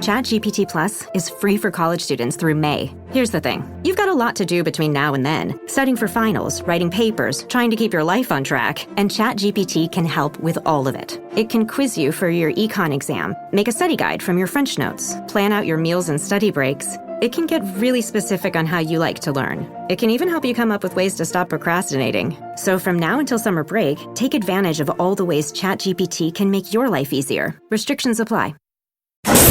ChatGPT Plus is free for college students through May. Here's the thing. You've got a lot to do between now and then. Studying for finals, writing papers, trying to keep your life on track. And ChatGPT can help with all of it. It can quiz you for your econ exam, make a study guide from your French notes, plan out your meals and study breaks. It can get really specific on how you like to learn. It can even help you come up with ways to stop procrastinating. So from now until summer break, take advantage of all the ways ChatGPT can make your life easier. Restrictions apply.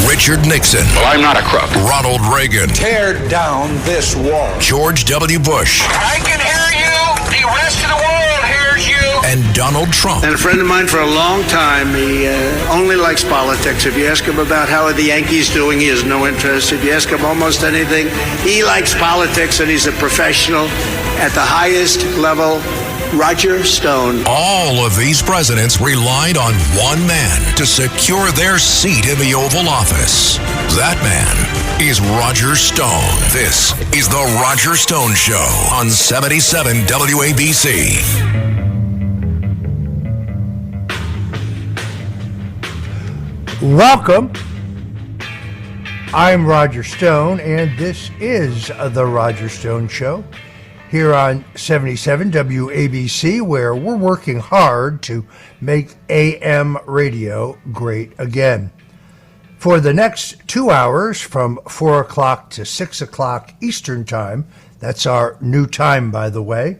Richard Nixon. Well, I'm not a crook. Ronald Reagan. Tear down this wall. George W. Bush. I can hear you. The rest of the world hears you. And Donald Trump. And a friend of mine for a long time, he only likes politics. If you ask him about how are the Yankees doing, he has no interest. If you ask him almost anything, he likes politics, and he's a professional at the highest level. Roger Stone. All of these presidents relied on one man to secure their seat in the Oval Office. That man is Roger Stone. This is The Roger Stone Show on 77 WABC. Welcome. I'm Roger Stone, and this is The Roger Stone Show. Here on 77 WABC, where we're working hard to make AM radio great again. For the next 2 hours, from 4 o'clock to 6 o'clock Eastern Time, that's our new time, by the way,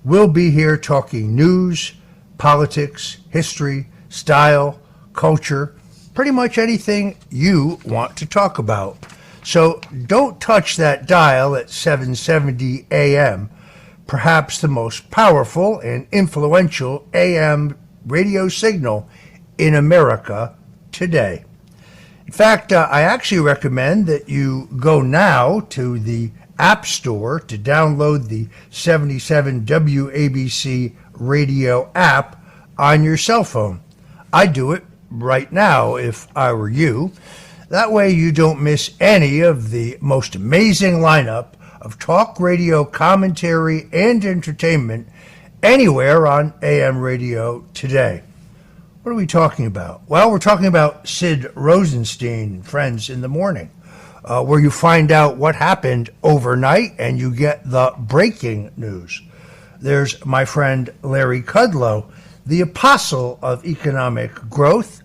we'll be here talking news, politics, history, style, culture, pretty much anything you want to talk about. So don't touch that dial at 770 AM, perhaps the most powerful and influential AM radio signal in America today. In fact, I actually recommend that you go now to the App Store to download the 77 WABC radio app on your cell phone. I'd do it right now if I were you. That way you don't miss any of the most amazing lineup of talk radio commentary and entertainment anywhere on AM radio today. What are we talking about? Well, we're talking about Sid Rosenstein, Friends in the Morning, where you find out what happened overnight and you get the breaking news. There's my friend Larry Kudlow, the apostle of economic growth,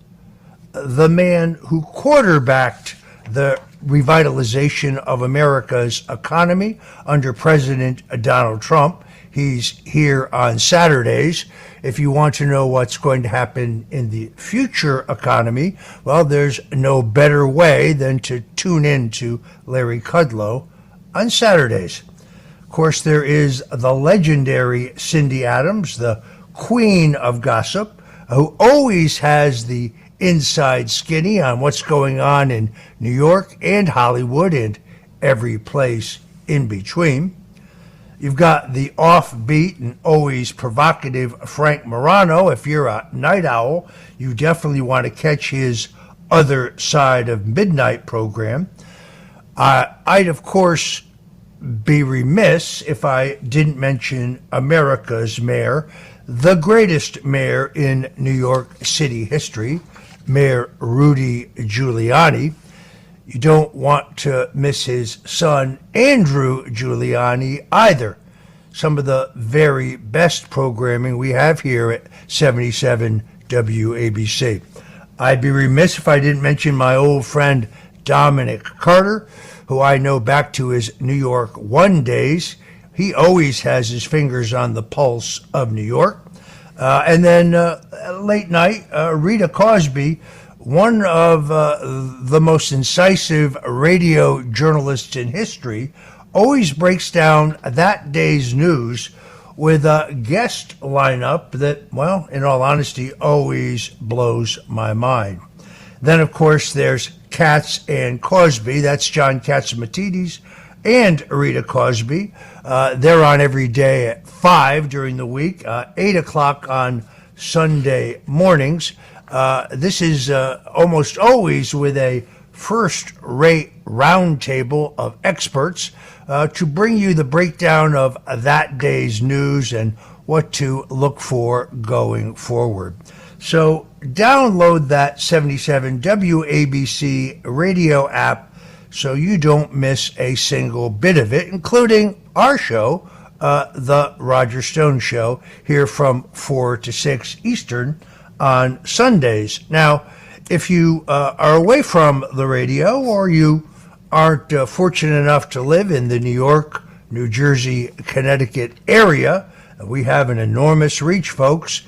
the man who quarterbacked the revitalization of America's economy under President Donald Trump. He's here on Saturdays. If you want to know what's going to happen in the future economy, well, there's no better way than to tune in to Larry Kudlow on Saturdays. Of course, there is the legendary Cindy Adams, the queen of gossip, who always has the inside skinny on what's going on in New York and Hollywood and every place in between. You've got the offbeat and always provocative Frank Morano. If you're a night owl, you definitely want to catch his Other Side of Midnight program. I'd, of course, be remiss if I didn't mention America's mayor, the greatest mayor in New York City history, Mayor Rudy Giuliani. You don't want to miss his son, Andrew Giuliani, either. Some of the very best programming we have here at 77 WABC. I'd be remiss if I didn't mention my old friend Dominic Carter, who I know back to his New York One days. He always has his fingers on the pulse of New York. And then late night, Rita Cosby, one of the most incisive radio journalists in history, always breaks down that day's news with a guest lineup that, well, in all honesty, always blows my mind. Then, of course, there's Katz and Cosby. That's John Catsimatidis and Rita Cosby. They're on every day at 5 during the week, 8 o'clock on Sunday mornings. This is almost always with a first-rate roundtable of experts to bring you the breakdown of that day's news and what to look for going forward. So download that 77 WABC radio app so you don't miss a single bit of it, including our show, The Roger Stone Show, here from 4 to 6 Eastern on Sundays. Now, if you are away from the radio or you aren't fortunate enough to live in the New York, New Jersey, Connecticut area, we have an enormous reach, folks.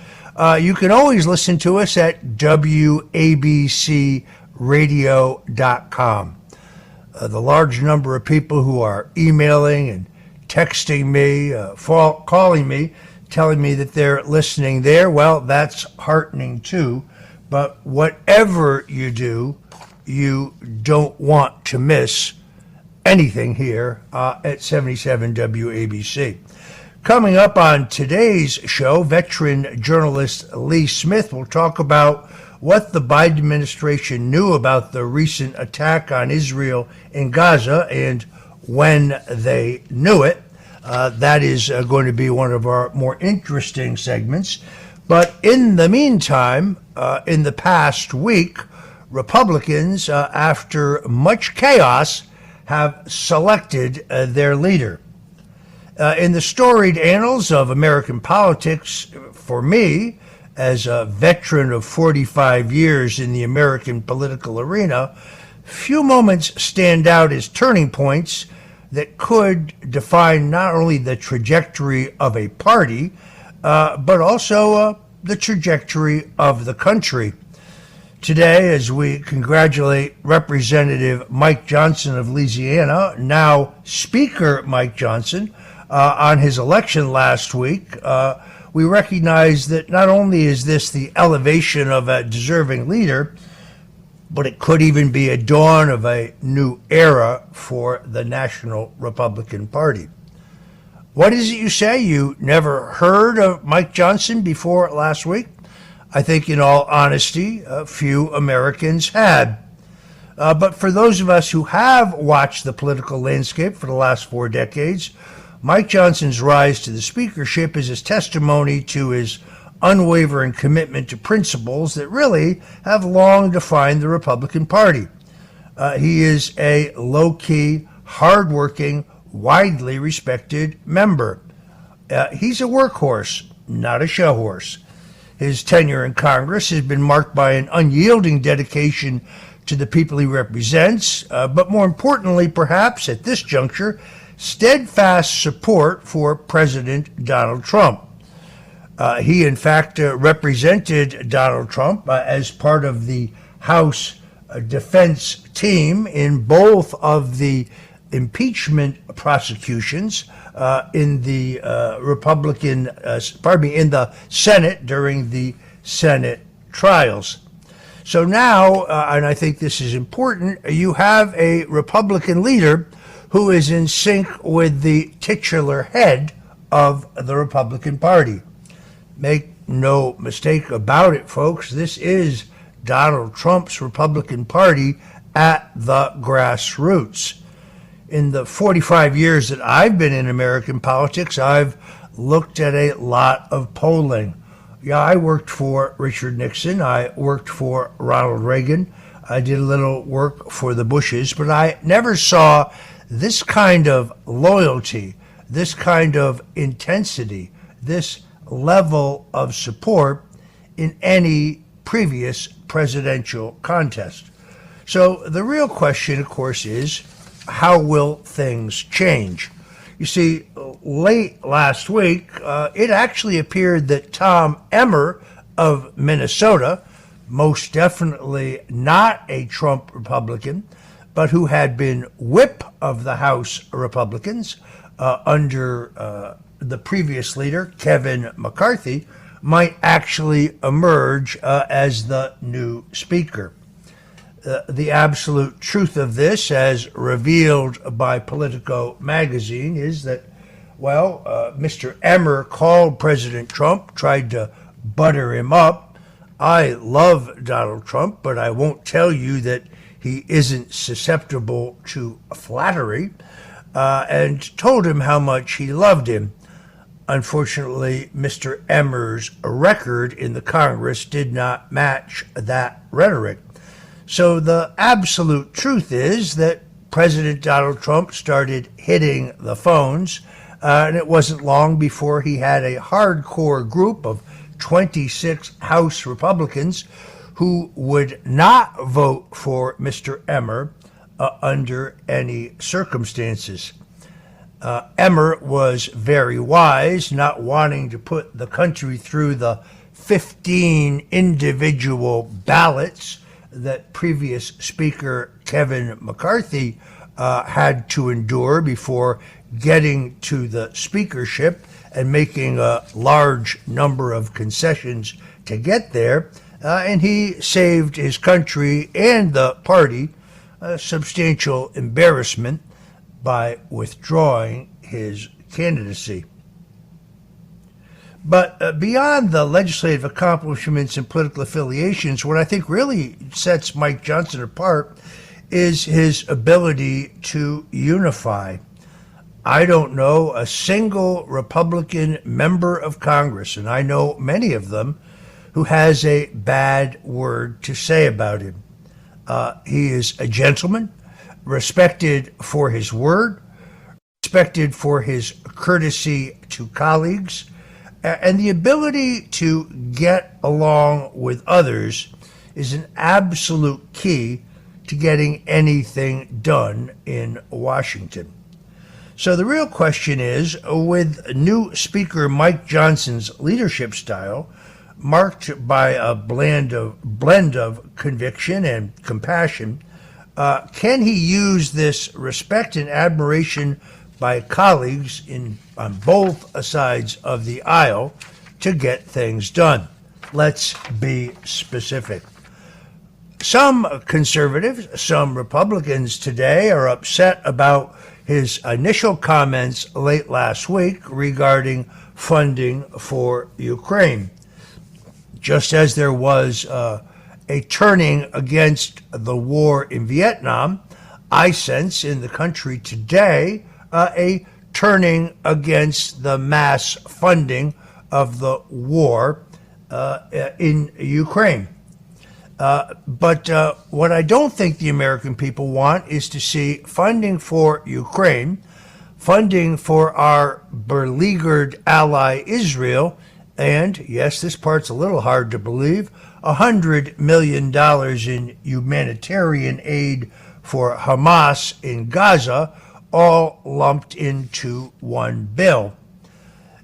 You can always listen to us at WABCradio.com. The large number of people who are emailing and texting me, calling me, telling me that they're listening there, well, that's heartening too. But whatever you do, you don't want to miss anything here at 77 WABC. Coming up on today's show, veteran journalist Lee Smith will talk about what the Biden administration knew about the recent attack on Israel in Gaza and when they knew it. That is going to be one of our more interesting segments. But in the meantime, in the past week, Republicans, after much chaos, have selected their leader. In the storied annals of American politics, for me, as a veteran of 45 years in the American political arena, few moments stand out as turning points that could define not only the trajectory of a party, but also the trajectory of the country. Today, as we congratulate Representative Mike Johnson of Louisiana, now Speaker Mike Johnson, on his election last week, we recognize that not only is this the elevation of a deserving leader, but it could even be a dawn of a new era for the National Republican Party. What is it you say? You never heard of Mike Johnson before last week? I think, in all honesty, a few Americans had. But for those of us who have watched the political landscape for the last 4 decades, Mike Johnson's rise to the speakership is his testimony to his unwavering commitment to principles that really have long defined the Republican Party. He is a low-key, hardworking, widely respected member. He's a workhorse, not a show horse. His tenure in Congress has been marked by an unyielding dedication to the people he represents, but more importantly, perhaps at this juncture, steadfast support for President Donald Trump. He, in fact, represented Donald Trump as part of the House defense team in both of the impeachment prosecutions in the in the Senate during the Senate trials. So now, and I think this is important, you have a Republican leader who is in sync with the titular head of the Republican Party. Make no mistake about it, folks. This is Donald Trump's Republican Party at the grassroots. In the 45 years that I've been in American politics, I've looked at a lot of polling. Yeah, I worked for Richard Nixon. I worked for Ronald Reagan. I did a little work for the Bushes, but I never saw this kind of loyalty, this kind of intensity, this level of support in any previous presidential contest. So the real question, of course, is how will things change? You see, late last week, it actually appeared that Tom Emmer of Minnesota, most definitely not a Trump Republican, but who had been whip of the House Republicans under the previous leader, Kevin McCarthy, might actually emerge as the new speaker. The absolute truth of this, as revealed by Politico magazine, is that, well, Mr. Emmer called President Trump, tried to butter him up. I love Donald Trump, but I won't tell you that he isn't susceptible to flattery, and told him how much he loved him. Unfortunately, Mr. Emmer's record in the Congress did not match that rhetoric. So the absolute truth is that President Donald Trump started hitting the phones, and it wasn't long before he had a hardcore group of 26 House Republicans who would not vote for Mr. Emmer under any circumstances. Emmer was very wise, not wanting to put the country through the 15 individual ballots that previous Speaker Kevin McCarthy had to endure before getting to the speakership and making a large number of concessions to get there. And he saved his country and the party a substantial embarrassment by withdrawing his candidacy. But beyond the legislative accomplishments and political affiliations, what I think really sets Mike Johnson apart is his ability to unify. I don't know a single Republican member of Congress, and I know many of them, who has a bad word to say about him. He is a gentleman, respected for his word, respected for his courtesy to colleagues, and the ability to get along with others is an absolute key to getting anything done in Washington. So the real question is, with new Speaker Mike Johnson's leadership style, marked by a blend of conviction and compassion, can he use this respect and admiration by colleagues on both sides of the aisle to get things done? Let's be specific. Some conservatives, some Republicans today are upset about his initial comments late last week regarding funding for Ukraine. Just as there was a turning against the war in Vietnam, I sense in the country today a turning against the mass funding of the war in Ukraine. But what I don't think the American people want is to see funding for Ukraine, funding for our beleaguered ally Israel, and, yes, this part's a little hard to believe, $100 million in humanitarian aid for Hamas in Gaza, all lumped into one bill.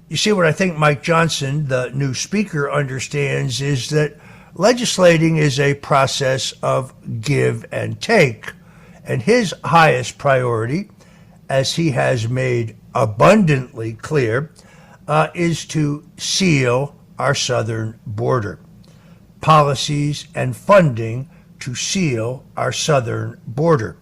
You see, what I think Mike Johnson, the new speaker, understands is that legislating is a process of give and take, and his highest priority, as he has made abundantly clear, is to seal our southern border. Policies and funding to seal our southern border.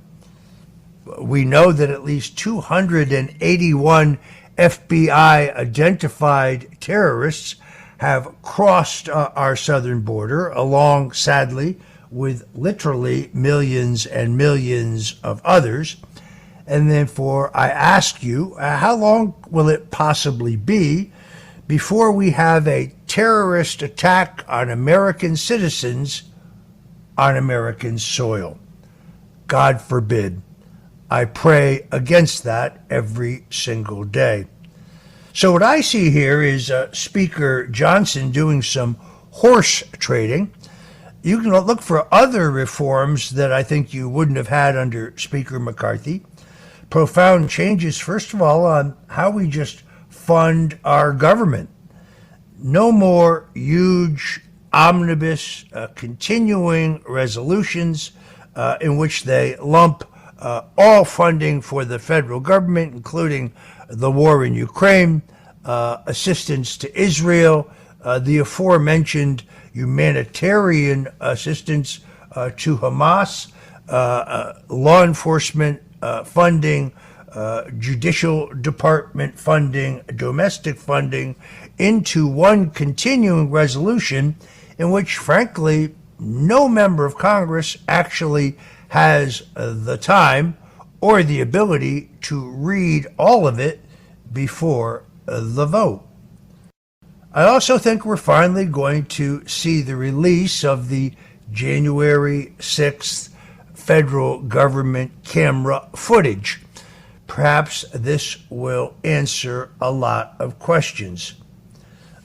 We know that at least 281 FBI identified terrorists have crossed our southern border, along, sadly, with literally millions and millions of others. And therefore, I ask you, how long will it possibly be before we have a terrorist attack on American citizens on American soil? God forbid. I pray against that every single day. So what I see here is Speaker Johnson doing some horse trading. You can look for other reforms that I think you wouldn't have had under Speaker McCarthy. Profound changes, first of all, on how we just fund our government. No more huge omnibus continuing resolutions in which they lump all funding for the federal government, including the war in Ukraine, assistance to Israel, the aforementioned humanitarian assistance to Hamas, law enforcement funding, judicial department funding, domestic funding, into one continuing resolution in which, frankly, no member of Congress actually has the time or the ability to read all of it before the vote. I also think we're finally going to see the release of the January 6th federal government camera footage. Perhaps this will answer a lot of questions.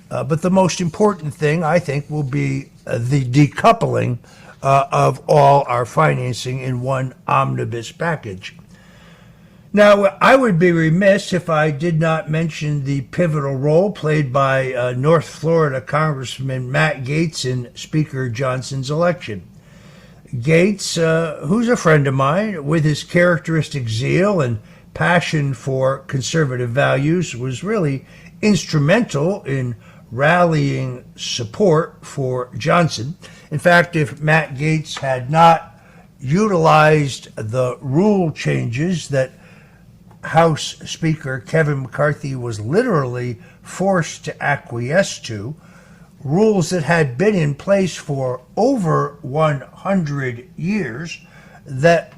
But the most important thing, I think, will be the decoupling of all our financing in one omnibus package. Now, I would be remiss if I did not mention the pivotal role played by North Florida Congressman Matt Gaetz in Speaker Johnson's election. Gaetz, who's a friend of mine, with his characteristic zeal and passion for conservative values, was really instrumental in rallying support for Johnson. In fact, if Matt Gaetz had not utilized the rule changes that House Speaker Kevin McCarthy was literally forced to acquiesce to, rules that had been in place for over 100 years that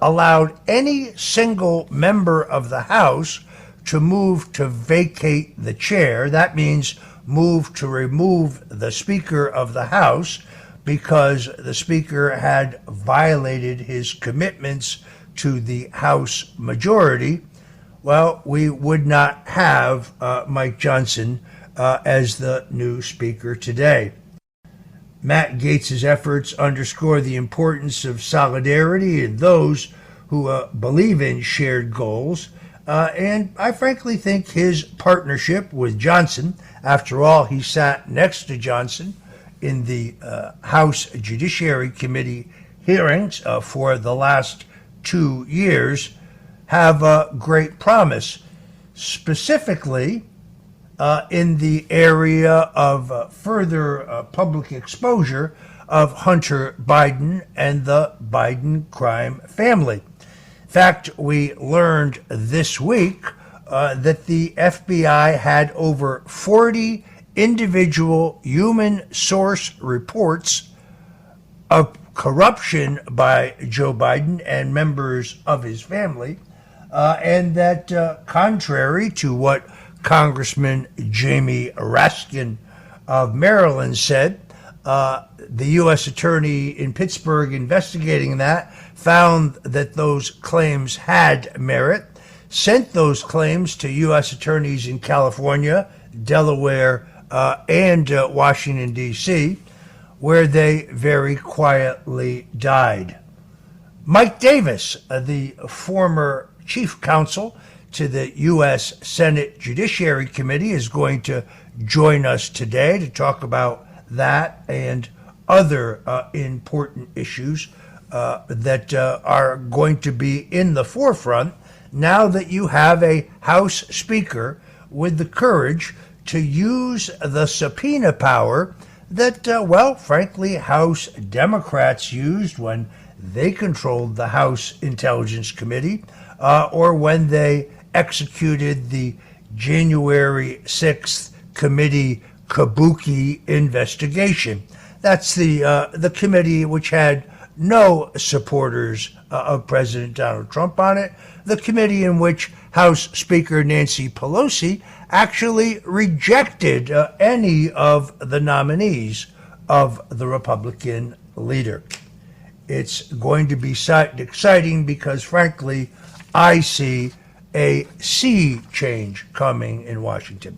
allowed any single member of the House to move to vacate the chair. That means move to remove the Speaker of the House because the Speaker had violated his commitments to the House majority. Well, we would not have Mike Johnson as the new Speaker today. Matt Gaetz's efforts underscore the importance of solidarity in those who believe in shared goals. And I frankly think his partnership with Johnson, after all, he sat next to Johnson in the House Judiciary Committee hearings for the last 2 years, have great promise, specifically in the area of further public exposure of Hunter Biden and the Biden crime family. In fact, we learned this week that the FBI had over 40 individual human source reports of corruption by Joe Biden and members of his family, and that contrary to what Congressman Jamie Raskin of Maryland said, the U.S. attorney in Pittsburgh investigating that found that those claims had merit, sent those claims to U.S. attorneys in California, Delaware, and Washington, D.C., where they very quietly died. Mike Davis, the former chief counsel to the U.S. Senate Judiciary Committee, is going to join us today to talk about that and other important issues that are going to be in the forefront now that you have a House Speaker with the courage to use the subpoena power that, well, frankly, House Democrats used when they controlled the House Intelligence Committee or when they executed the January 6th committee Kabuki investigation. That's the committee which had no supporters of President Donald Trump on it, the committee in which House Speaker Nancy Pelosi actually rejected any of the nominees of the Republican leader. It's going to be exciting because, frankly, I see a sea change coming in Washington.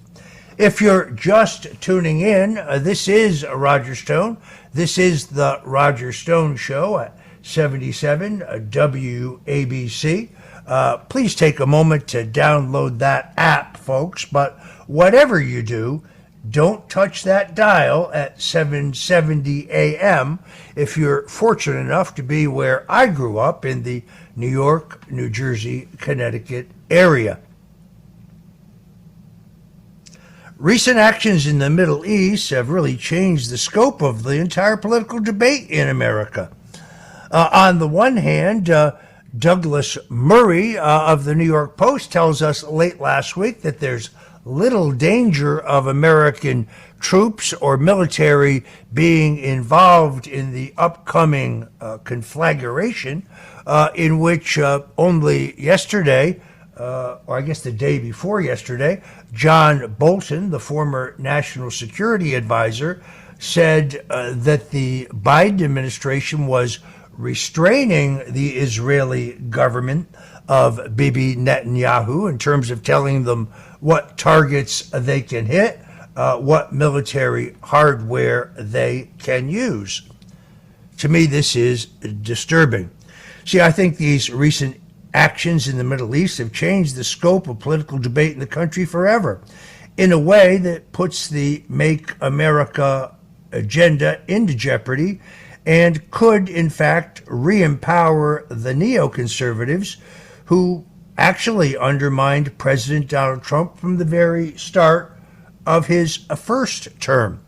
If you're just tuning in, this is Roger Stone. This is the Roger Stone Show at 77 WABC. Please take a moment to download that app, folks. But whatever you do, don't touch that dial at 770 AM if you're fortunate enough to be where I grew up in the New York, New Jersey, Connecticut area. Recent actions in the Middle East have really changed the scope of the entire political debate in America. On the one hand, Douglas Murray of the New York Post tells us late last week that there's little danger of American troops or military being involved in the upcoming conflagration in which only yesterday or I guess the day before yesterday, John Bolton, the former national security advisor, said that the Biden administration was restraining the Israeli government of Bibi Netanyahu in terms of telling them what targets they can hit, what military hardware they can use. To me, this is disturbing. See, I think these recent actions in the Middle East have changed the scope of political debate in the country forever in a way that puts the Make America agenda into jeopardy and could, in fact, re-empower the neoconservatives who actually undermined President Donald Trump from the very start of his first term.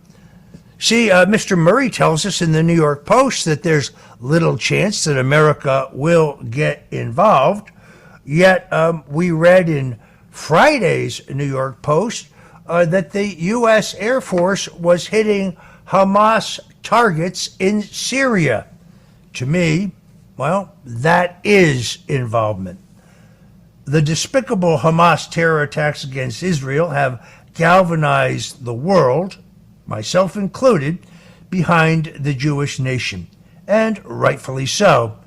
See, Mr. Murray tells us in the New York Post that there's little chance that America will get involved. Yet we read in Friday's New York Post that the U.S. Air Force was hitting Hamas targets in Syria. To me, well, that is involvement. The despicable Hamas terror attacks against Israel have galvanized the world, myself included, behind the Jewish nation, and rightfully so.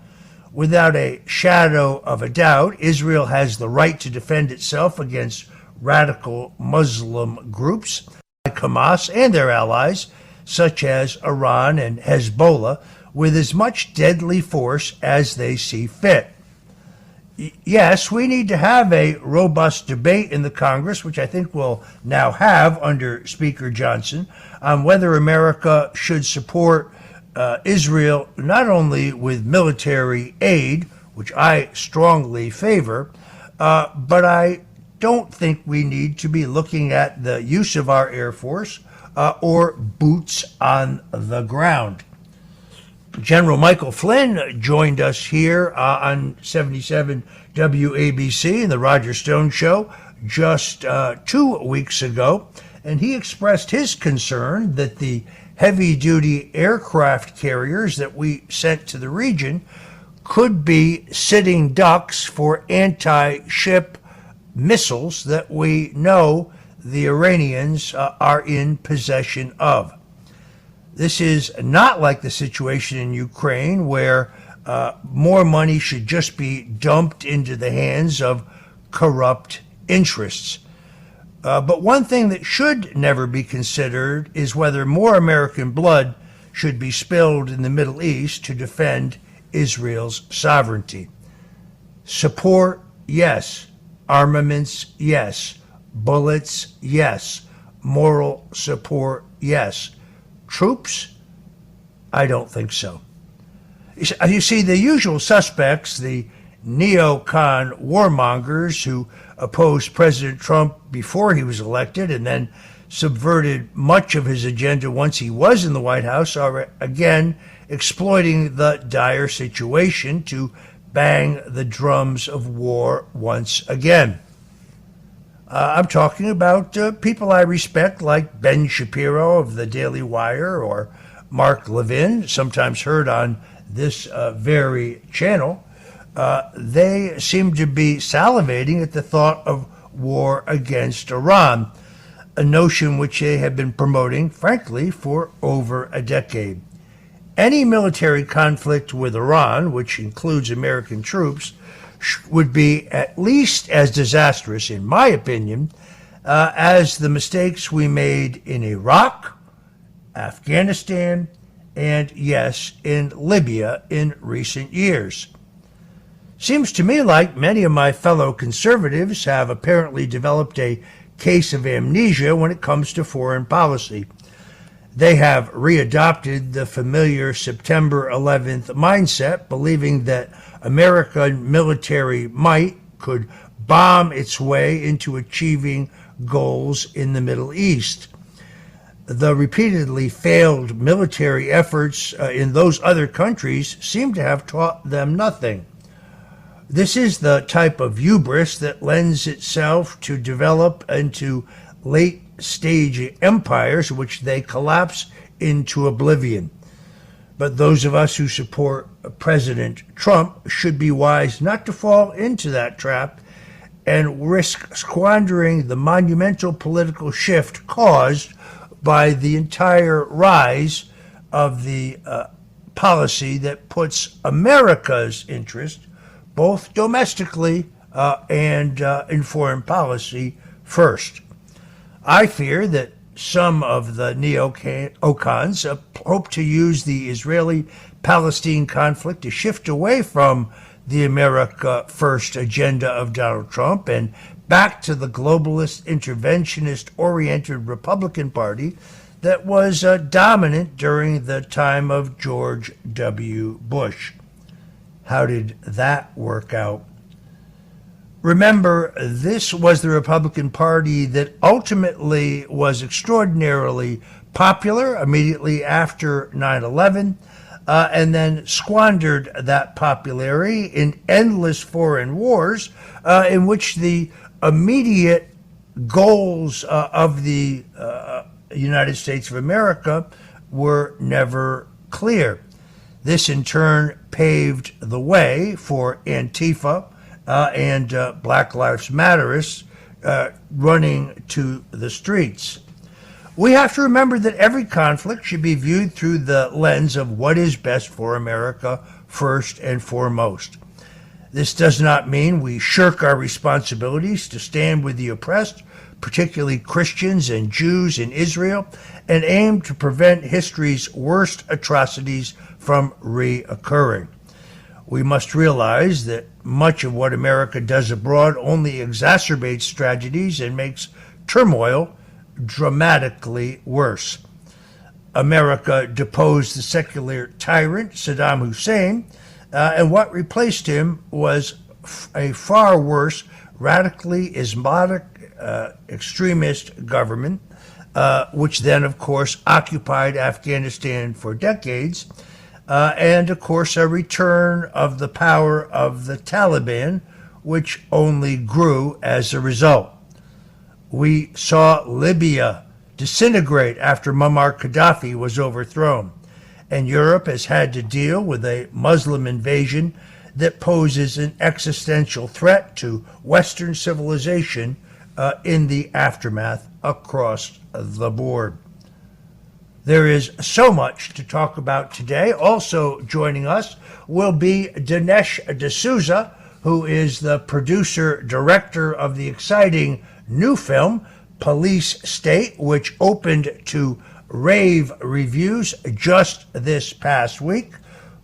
Without a shadow of a doubt, Israel has the right to defend itself against radical Muslim groups like Hamas and their allies, such as Iran and Hezbollah, with as much deadly force as they see fit. Yes, we need to have a robust debate in the Congress, which I think we'll now have under Speaker Johnson, on whether America should support Israel not only with military aid, which I strongly favor, but I don't think we need to be looking at the use of our Air Force or boots on the ground. General Michael Flynn joined us here on 77 WABC in the Roger Stone Show just 2 weeks ago, and he expressed his concern that the heavy-duty aircraft carriers that we sent to the region could be sitting ducks for anti-ship missiles that we know the Iranians are in possession of. This is not like the situation in Ukraine where more money should just be dumped into the hands of corrupt interests. But one thing that should never be considered is whether more American blood should be spilled in the Middle East to defend Israel's sovereignty. Support, yes. Armaments, yes. Bullets, yes. Moral support, yes. Troops? I don't think so. You see, the usual suspects, the neocon warmongers who opposed President Trump before he was elected and then subverted much of his agenda once he was in the White House, are again exploiting the dire situation to bang the drums of war once again. I'm talking about people I respect like Ben Shapiro of the Daily Wire or Mark Levin, sometimes heard on this very channel. They seem to be salivating at the thought of war against Iran, a notion which they have been promoting, frankly, for over a decade. Any military conflict with Iran, which includes American troops, would be at least as disastrous, in my opinion, as the mistakes we made in Iraq, Afghanistan, and, yes, in Libya in recent years. Seems to me like many of my fellow conservatives have apparently developed a case of amnesia when it comes to foreign policy. They have readopted the familiar September 11th mindset, believing that American military might could bomb its way into achieving goals in the Middle East. The repeatedly failed military efforts in those other countries seem to have taught them nothing. This is the type of hubris that lends itself to develop into late-stage empires which they collapse into oblivion. But those of us who support President Trump should be wise not to fall into that trap and risk squandering the monumental political shift caused by the entire rise of the policy that puts America's interest, both domestically and in foreign policy, first. I fear that some of the neocons hope to use the Israeli-Palestine conflict to shift away from the America First agenda of Donald Trump and back to the globalist, interventionist-oriented Republican Party that was dominant during the time of George W. Bush. How did that work out? Remember, this was the Republican Party that ultimately was extraordinarily popular immediately after 9/11, and then squandered that popularity in endless foreign wars in which the immediate goals of the United States of America were never clear. This in turn paved the way for Antifa and Black Lives Matterists running to the streets. We have to remember that every conflict should be viewed through the lens of what is best for America first and foremost. This does not mean we shirk our responsibilities to stand with the oppressed, particularly Christians and Jews in Israel, and aim to prevent history's worst atrocities from reoccurring. We must realize that much of what America does abroad only exacerbates tragedies and makes turmoil dramatically worse. America deposed the secular tyrant Saddam Hussein, and what replaced him was a far worse, radically Islamic extremist government, which then, of course, occupied Afghanistan for decades, and, of course, a return of the power of the Taliban, which only grew as a result. We saw Libya disintegrate after Muammar Gaddafi was overthrown, and Europe has had to deal with a Muslim invasion that poses an existential threat to Western civilization in the aftermath across the board. There is so much to talk about today. Also joining us will be Dinesh D'Souza, who is the producer-director of the exciting new film, Police State, which opened to rave reviews just this past week.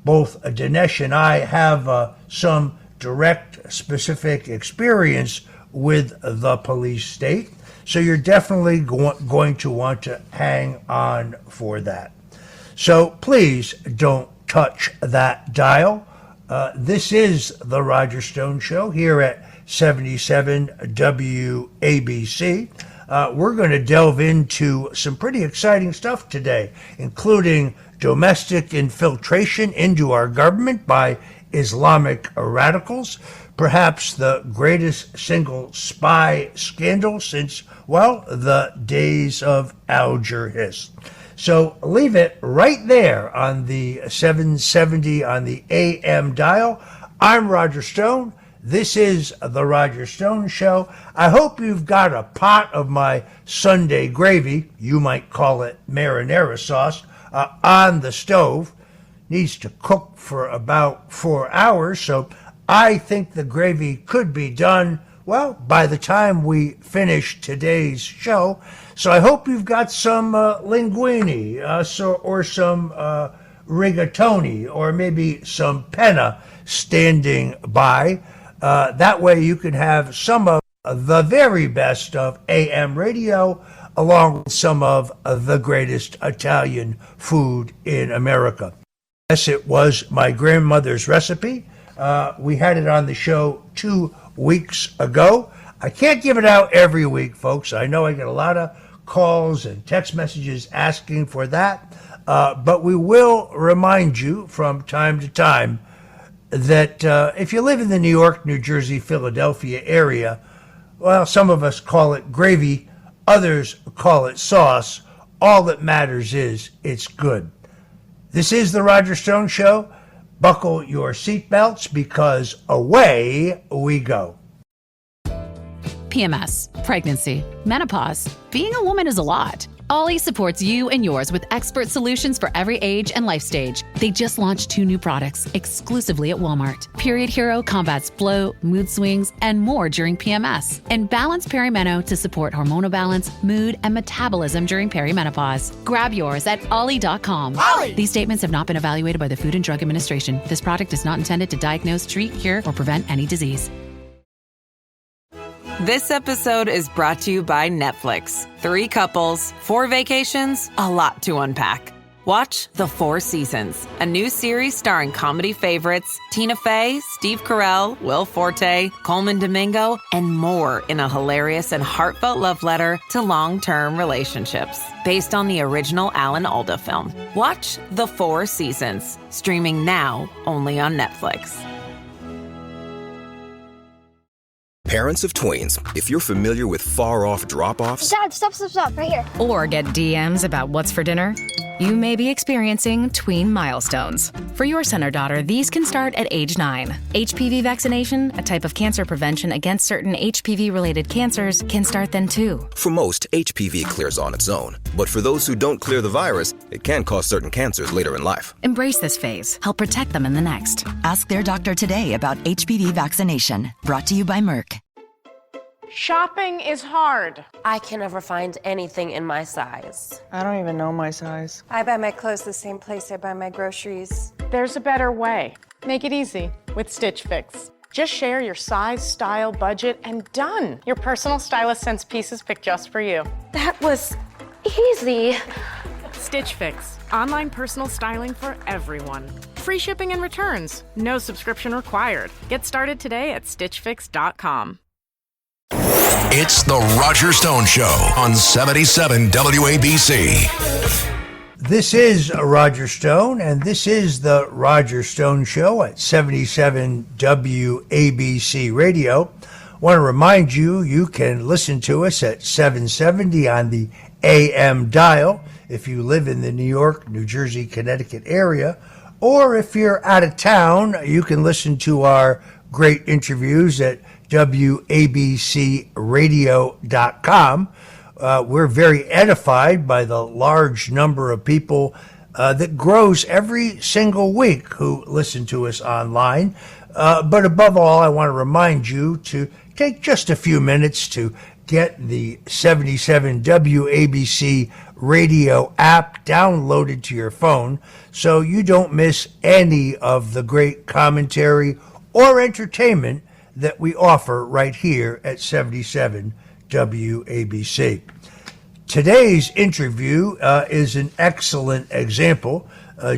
Both Dinesh and I have some direct, specific experience with the police state, so you're definitely going to want to hang on for that. So please don't touch that dial. This is the Roger Stone Show here at 77 WABC. We're going to delve into some pretty exciting stuff today, including domestic infiltration into our government by Islamic radicals, perhaps the greatest single spy scandal since, well, the days of Alger Hiss. So leave it right there on the 770 on the AM dial. I'm Roger Stone. This is the Roger Stone Show. I hope you've got a pot of my Sunday gravy, you might call it marinara sauce, on the stove. Needs to cook for about 4 hours, so I think the gravy could be done, well, by the time we finish today's show. So I hope you've got some linguine or some rigatoni or maybe some penna standing by. That way you can have some of the very best of AM radio along with some of the greatest Italian food in America. Yes, it was my grandmother's recipe. We had it on the show 2 weeks ago. I can't give it out every week, folks. I know I get a lot of calls and text messages asking for that, but we will remind you from time to time that if you live in the New York, New Jersey, Philadelphia area, well, some of us call it gravy, others call it sauce. All that matters is it's good. This is the Roger Stone Show. Buckle your seatbelts because away we go. PMS, pregnancy, menopause. Being a woman is a lot. Ollie supports you and yours with expert solutions for every age and life stage. They just launched 2 new products exclusively at Walmart. Period Hero combats bloat, mood swings, and more during PMS. And Balance Perimeno to support hormonal balance, mood, and metabolism during perimenopause. Grab yours at ollie.com. Ollie! These statements have not been evaluated by the Food and Drug Administration. This product is not intended to diagnose, treat, cure, or prevent any disease. This episode is brought to you by Netflix. 3 couples, 4 vacations, a lot to unpack. Watch The 4 Seasons, a new series starring comedy favorites Tina Fey, Steve Carell, Will Forte, Coleman Domingo, and more in a hilarious and heartfelt love letter to long-term relationships. Based on the original Alan Alda film. Watch The 4 Seasons, streaming now only on Netflix. Parents of tweens, if you're familiar with far-off drop-offs... Dad, stop, right here. Or get DMs about what's for dinner, you may be experiencing tween milestones. For your son or daughter, these can start at age 9. HPV vaccination, a type of cancer prevention against certain HPV-related cancers, can start then too. For most, HPV clears on its own. But for those who don't clear the virus, it can cause certain cancers later in life. Embrace this phase. Help protect them in the next. Ask their doctor today about HPV vaccination. Brought to you by Merck. Shopping is hard. I can never find anything in my size. I don't even know my size. I buy my clothes the same place I buy my groceries. There's a better way. Make it easy with Stitch Fix. Just share your size, style, budget, and done. Your personal stylist sends pieces picked just for you. That was easy. Stitch Fix. Online personal styling for everyone. Free shipping and returns. No subscription required. Get started today at stitchfix.com. It's the Roger Stone Show on 77 WABC. This is Roger Stone, and this is the Roger Stone Show at 77 WABC Radio. I want to remind you, you can listen to us at 770 on the AM dial if you live in the New York, New Jersey, Connecticut area, or if you're out of town, you can listen to our great interviews at WABCradio.com. We're very edified by the large number of people that grows every single week who listen to us online. But above all, I want to remind you to take just a few minutes to get the 77 WABC radio app downloaded to your phone so you don't miss any of the great commentary or entertainment that we offer right here at 77 WABC. Today's interview is an excellent example.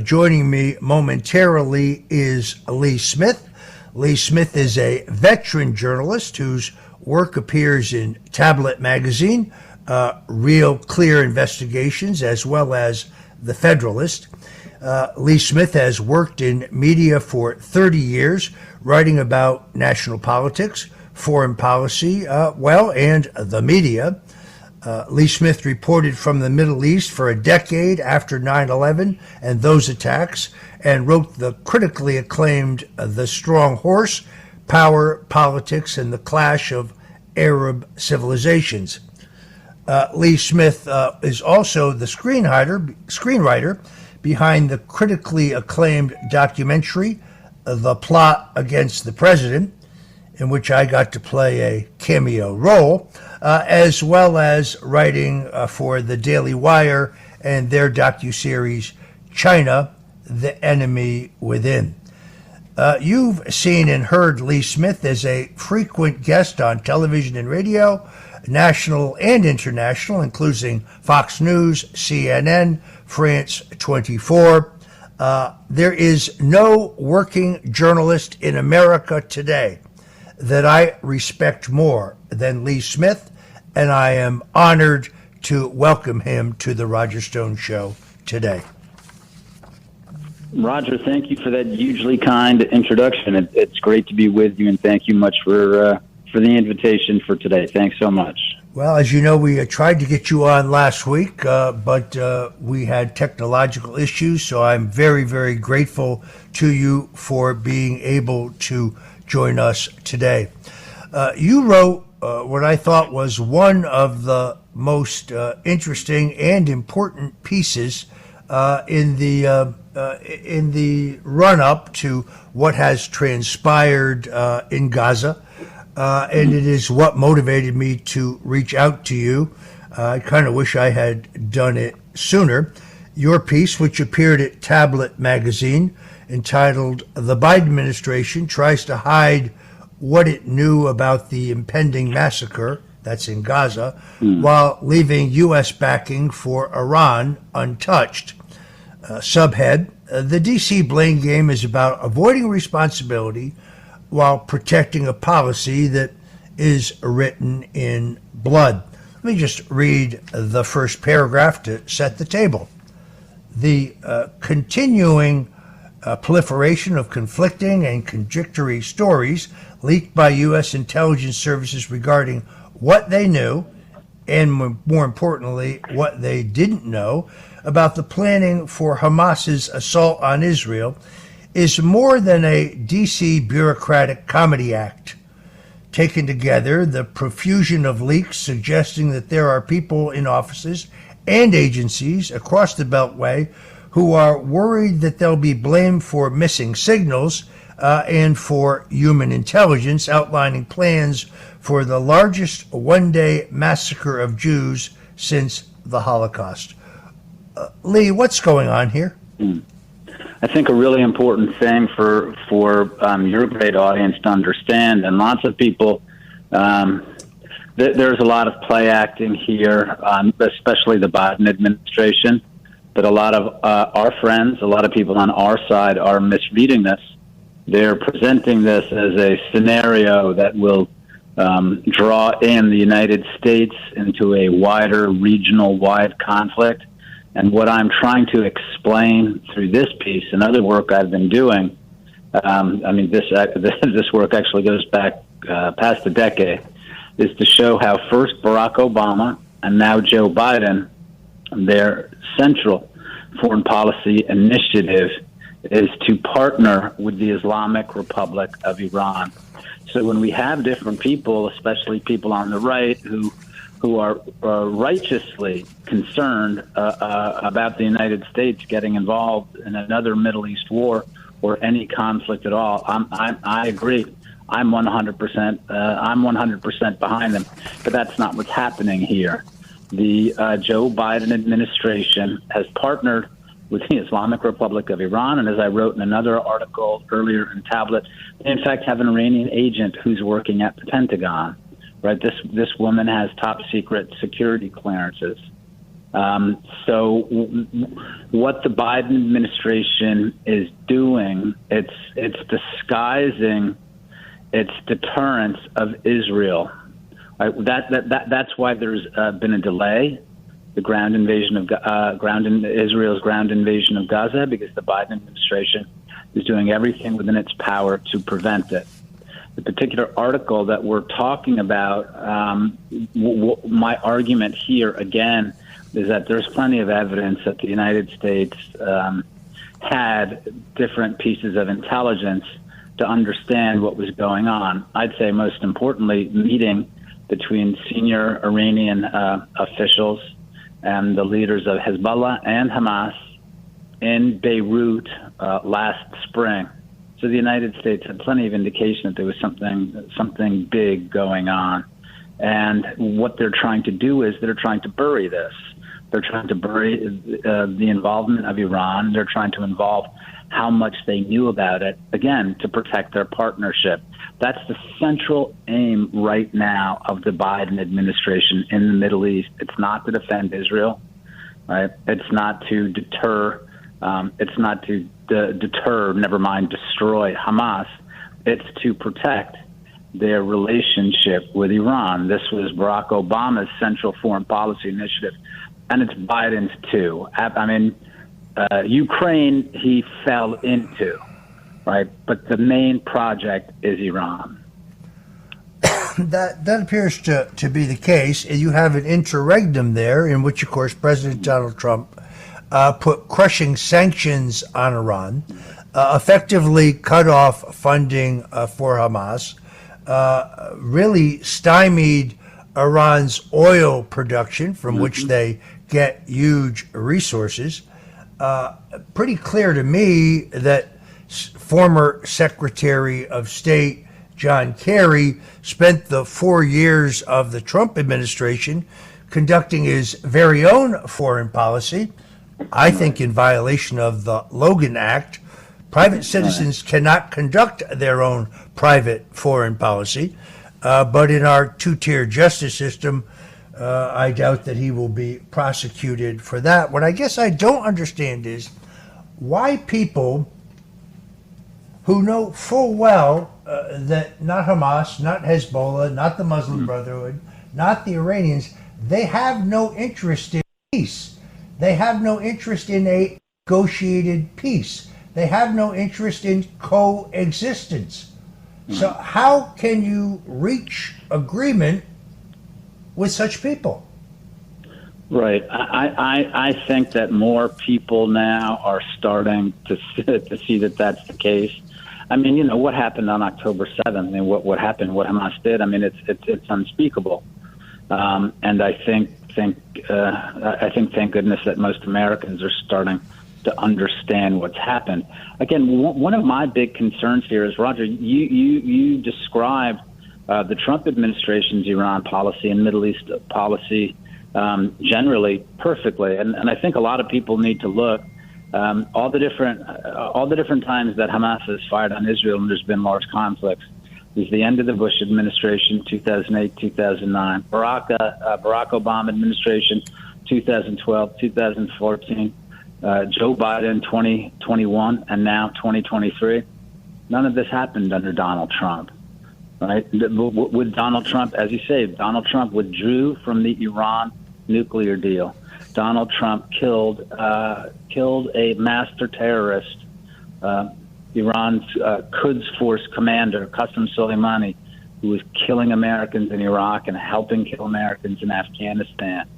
Joining me momentarily is Lee Smith. Lee Smith is a veteran journalist whose work appears in Tablet Magazine, Real Clear Investigations, as well as The Federalist. Lee Smith has worked in media for 30 years, writing about national politics, foreign policy, and the media. Lee Smith reported from the Middle East for a decade after 9/11 and those attacks, and wrote the critically acclaimed The Strong Horse, Power, Politics, and the Clash of Arab Civilizations. Lee Smith is also the screenwriter behind the critically acclaimed documentary, The Plot Against the President, in which I got to play a cameo role, as well as writing for The Daily Wire and their docuseries, China, the Enemy Within. You've seen and heard Lee Smith as a frequent guest on television and radio, national and international, including Fox News, CNN, France 24. There is no working journalist in America today that I respect more than Lee Smith, and I am honored to welcome him to the Roger Stone Show today. Roger, thank you for that hugely kind introduction. It's great to be with you, and thank you much for the invitation for today. Thanks so much. Well, as you know, we tried to get you on last week, but we had technological issues, so I'm very, very grateful to you for being able to join us today. You wrote what I thought was one of the most interesting and important pieces in the run-up to what has transpired in Gaza, and it is what motivated me to reach out to you. I kind of wish I had done it sooner. Your piece, which appeared at Tablet magazine, entitled "The Biden Administration Tries to Hide What It Knew About the Impending Massacre," that's in Gaza, while leaving U.S. backing for Iran untouched. Subhead, the D.C. blame game is about avoiding responsibility while protecting a policy that is written in blood. Let me just read the first paragraph to set the table. The continuing proliferation of conflicting and contradictory stories leaked by U.S. intelligence services regarding what they knew, and more importantly, what they didn't know, about the planning for Hamas's assault on Israel is more than a D.C. bureaucratic comedy act. Taken together, the profusion of leaks suggesting that there are people in offices and agencies across the Beltway who are worried that they'll be blamed for missing signals and for human intelligence, outlining plans for the largest one-day massacre of Jews since the Holocaust. Lee, what's going on here? I think a really important thing for your great audience to understand, and lots of people, there's a lot of play acting here, especially the Biden administration, but a lot of our friends, a lot of people on our side are misreading this. They're presenting this as a scenario that will draw in the United States into a wider regional-wide conflict. And what I'm trying to explain through this piece and other work I've been doing, this work actually goes back past a decade, is to show how first Barack Obama and now Joe Biden, their central foreign policy initiative is to partner with the Islamic Republic of Iran. So when we have different people, especially people on the right, who are righteously concerned about the United States getting involved in another Middle East war or any conflict at all, I agree. I'm 100%. I'm 100% behind them. But that's not what's happening here. The Joe Biden administration has partnered with the Islamic Republic of Iran, and as I wrote in another article earlier in Tablet, they in fact have an Iranian agent who's working at the Pentagon. Right, this woman has top secret security clearances. So what the Biden administration is doing, it's disguising its deterrence of Israel. Right? That's why there's been a delay, the ground invasion of Israel's ground invasion of Gaza, because the Biden administration is doing everything within its power to prevent it. The particular article that we're talking about, my argument here, again, is that there's plenty of evidence that the United States had different pieces of intelligence to understand what was going on. I'd say most importantly, meeting between senior Iranian officials and the leaders of Hezbollah and Hamas in Beirut last spring. So the United States had plenty of indication that there was something big going on. And what they're trying to do is they're trying to bury this. They're trying to bury the involvement of Iran. They're trying to involve how much they knew about it, again, to protect their partnership. That's the central aim right now of the Biden administration in the Middle East. It's not to defend Israel, right? It's not to deter. Never mind destroy Hamas. It's to protect their relationship with Iran. This was Barack Obama's central foreign policy initiative, and it's Biden's too. I mean, Ukraine he fell into, right? But the main project is Iran. That appears to be the case. You have an interregnum there in which, of course, President Donald Trump put crushing sanctions on Iran, effectively cut off funding for Hamas, really stymied Iran's oil production, from which they get huge resources. Pretty clear to me that former Secretary of State John Kerry spent the 4 years of the Trump administration conducting his very own foreign policy, I think in violation of the Logan Act. Private citizens cannot conduct their own private foreign policy, but in our two-tier justice system, I doubt that he will be prosecuted for that. What I guess I don't understand is why people who know full well that not Hamas, not Hezbollah, not the Muslim Brotherhood, not the Iranians, they have no interest in peace. They have no interest in a negotiated peace. They have no interest in coexistence. So how can you reach agreement with such people? Right. I think that more people now are starting to see that that's the case. I mean, you know, what happened on October 7th? I mean, what happened, what Hamas did, I mean, it's unspeakable. And I think, thank goodness that most Americans are starting to understand what's happened. Again, one of my big concerns here is, Roger, you described the Trump administration's Iran policy and Middle East policy generally perfectly, and I think a lot of people need to look all the different times that Hamas has fired on Israel and there's been large conflicts. It was the end of the Bush administration, 2008, 2009, Barack Obama administration, 2012, 2014. Joe Biden, 2021, and now 2023. None of this happened under Donald Trump, right? With Donald Trump, as you say, Donald Trump withdrew from the Iran nuclear deal. Donald Trump killed a master terrorist, Iran's Quds Force commander, Qasem Soleimani, who was killing Americans in Iraq and helping kill Americans in Afghanistan.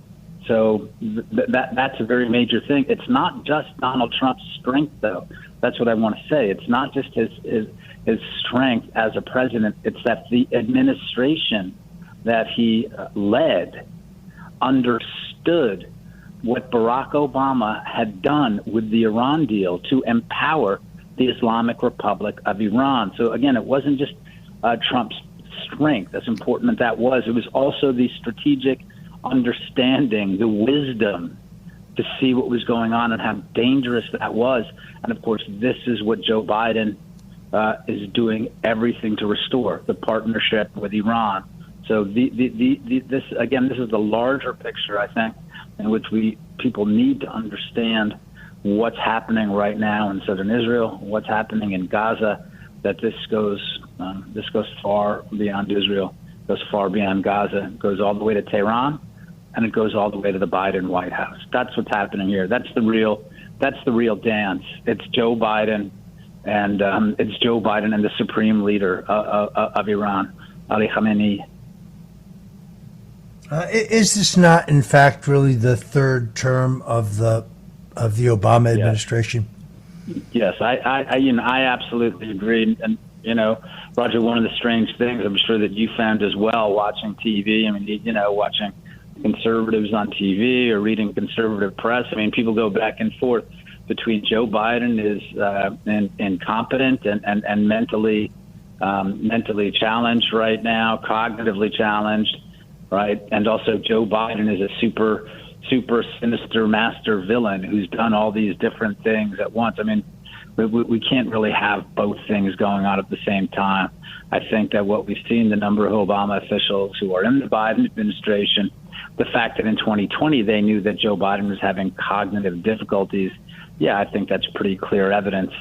So that's a very major thing. It's not just Donald Trump's strength, though. That's what I want to say. It's not just his strength as a president. It's that the administration that he led understood what Barack Obama had done with the Iran deal to empower the Islamic Republic of Iran. So again, it wasn't just Trump's strength, as important as that was. It was also the strategic understanding, the wisdom to see what was going on and how dangerous that was. And of course, this is what Joe Biden is doing everything to restore, the partnership with Iran. So this is the larger picture, I think, in which people need to understand what's happening right now in southern Israel, what's happening in Gaza, that this goes far beyond Israel, goes far beyond Gaza, goes all the way to Tehran, and it goes all the way to the Biden White House. That's what's happening here. That's the real dance. It's Joe Biden, and the supreme leader of Iran, Ali Khamenei. Is this not, in fact, really the third term of the Obama administration? Yes, I absolutely agree. And Roger, one of the strange things I'm sure that you found as well watching TV. I mean, watching conservatives on TV or reading conservative press. I mean, people go back and forth between Joe Biden is incompetent and mentally challenged right now, cognitively challenged, right? And also Joe Biden is a super sinister master villain who's done all these different things at once. I mean, we can't really have both things going on at the same time. I think that what we've seen, the number of Obama officials who are in the Biden administration, the fact that in 2020 they knew that Joe Biden was having cognitive difficulties, yeah, I think that's pretty clear evidence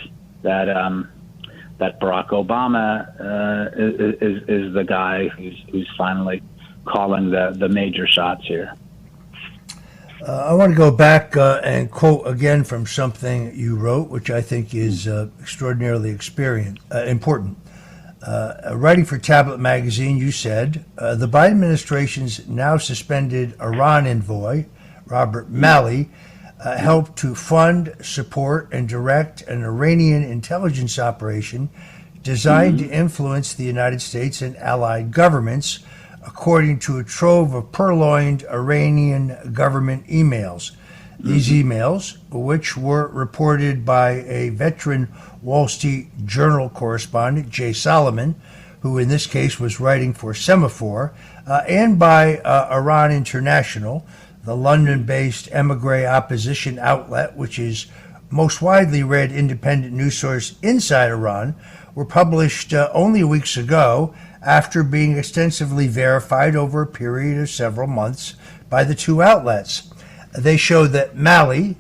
that that Barack Obama is the guy who's finally calling the major shots here. I want to go back and quote again from something you wrote, which I think is extraordinarily important. Writing for Tablet Magazine, you said, the Biden administration's now suspended Iran envoy, Robert Malley, helped to fund, support, and direct an Iranian intelligence operation designed to influence the United States and allied governments, according to a trove of purloined Iranian government emails. These emails, which were reported by a veteran Wall Street Journal correspondent, Jay Solomon, who in this case was writing for Semaphore, and by Iran International, the London-based emigre opposition outlet, which is most widely read independent news source inside Iran, were published only weeks ago after being extensively verified over a period of several months by the two outlets. They show that Mali,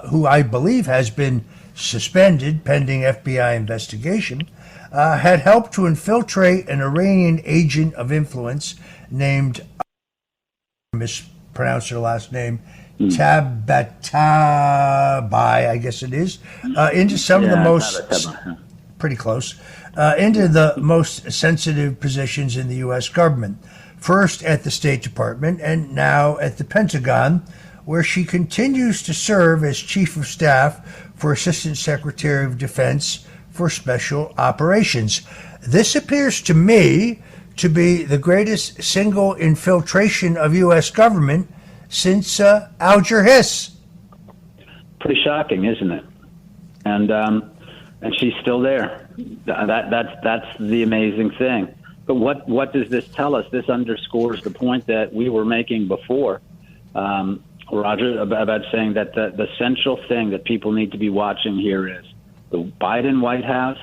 who I believe has been suspended pending FBI investigation, had helped to infiltrate an Iranian agent of influence named, mispronounce her last name, Tabatabai, I guess it is, into some of the most, pretty close, into the most sensitive positions in the U.S. government. First at the State Department and now at the Pentagon, where she continues to serve as Chief of Staff for Assistant Secretary of Defense for Special Operations. This appears to me to be the greatest single infiltration of U.S. government since Alger Hiss. Pretty shocking, isn't it? And she's still there. That's the amazing thing. But what does this tell us? This underscores the point that we were making before, Roger, about saying that the central thing that people need to be watching here is the Biden White House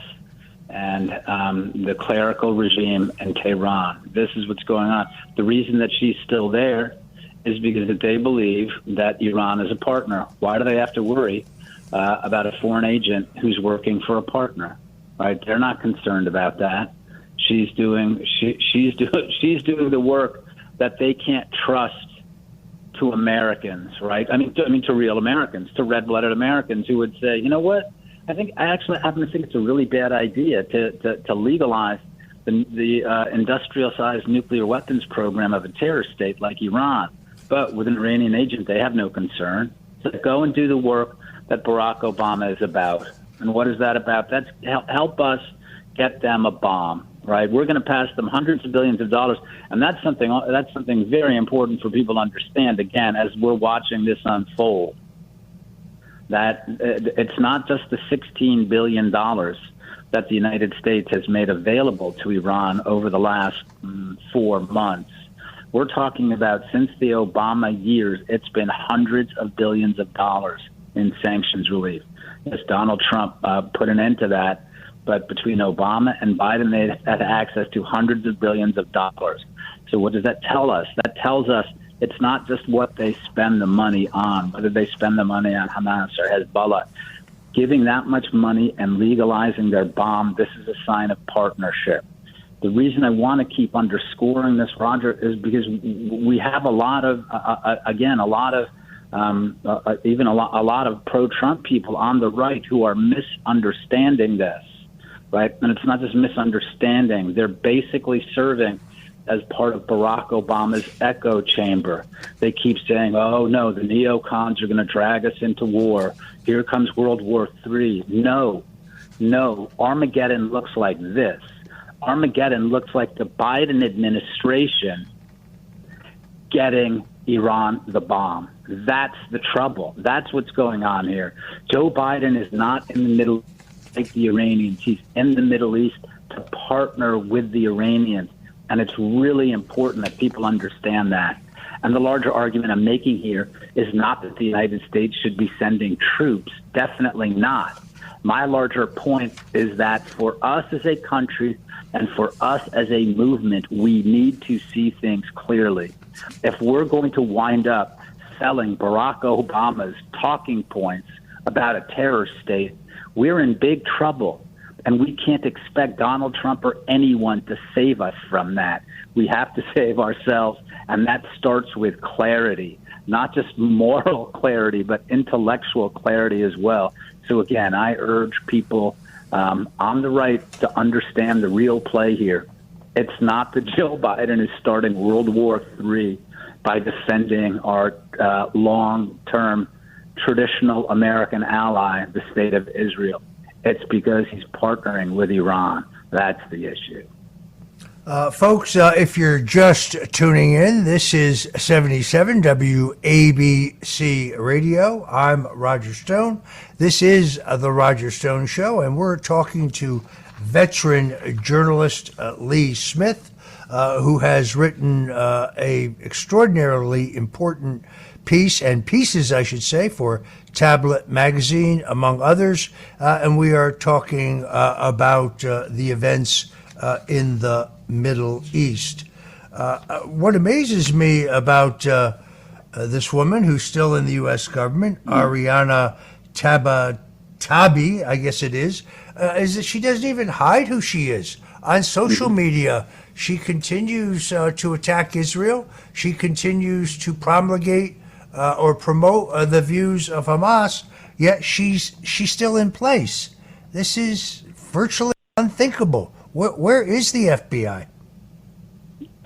and the clerical regime in Tehran. This is what's going on. The reason that she's still there is because they believe that Iran is a partner. Why do they have to worry about a foreign agent who's working for a partner? Right? They're not concerned about that. She's doing the work that they can't trust to Americans, right? I mean to real Americans, to red-blooded Americans who would say, you know what? I happen to think it's a really bad idea to legalize the industrial-sized nuclear weapons program of a terrorist state like Iran. But with an Iranian agent, they have no concern. So go and do the work that Barack Obama is about. And what is that about? That's help us get them a bomb, right? We're going to pass them hundreds of billions of dollars, and that's something very important for people to understand. Again, as we're watching this unfold, that it's not just the $16 billion that the United States has made available to Iran over the last 4 months. We're talking about since the Obama years, it's been hundreds of billions of dollars in sanctions relief. Yes, Donald Trump put an end to that, but between Obama and Biden, they had access to hundreds of billions of dollars. So what does that tell us? That tells us it's not just what they spend the money on, whether they spend the money on Hamas or Hezbollah. Giving that much money and legalizing their bomb, this is a sign of partnership. The reason I want to keep underscoring this, Roger, is because we have a lot of pro-Trump people on the right who are misunderstanding this, right? And it's not just misunderstanding. They're basically serving as part of Barack Obama's echo chamber. They keep saying, oh, no, the neocons are going to drag us into war. Here comes World War III. No. Armageddon looks like this. Armageddon looks like the Biden administration getting Iran the bomb. That's the trouble. That's what's going on here. Joe Biden is not in the Middle East like the Iranians. He's in the Middle East to partner with the Iranians. And it's really important that people understand that. And the larger argument I'm making here is not that the United States should be sending troops. Definitely not. My larger point is that for us as a country and for us as a movement, we need to see things clearly. If we're going to wind up selling Barack Obama's talking points about a terror state, we're in big trouble. And we can't expect Donald Trump or anyone to save us from that. We have to save ourselves, and that starts with clarity, not just moral clarity, but intellectual clarity as well. So again, I urge people on the right to understand the real play here. It's not that Joe Biden is starting World War III by defending our long-term traditional American ally, the state of Israel. It's because he's partnering with Iran. That's the issue. Folks, if you're just tuning in, this is 77 WABC Radio. I'm Roger Stone. This is The Roger Stone Show, and we're talking to veteran journalist Lee Smith, who has written a extraordinarily important piece, and pieces, I should say, for Tablet Magazine, among others. And we are talking about the events in the Middle East. What amazes me about this woman who's still in the U.S. government, Ariana Tabatabai, I guess it is that she doesn't even hide who she is. On social media, she continues to attack Israel. She continues to promulgate or promote the views of Hamas, yet she's still in place. This is virtually unthinkable. Where is the FBI?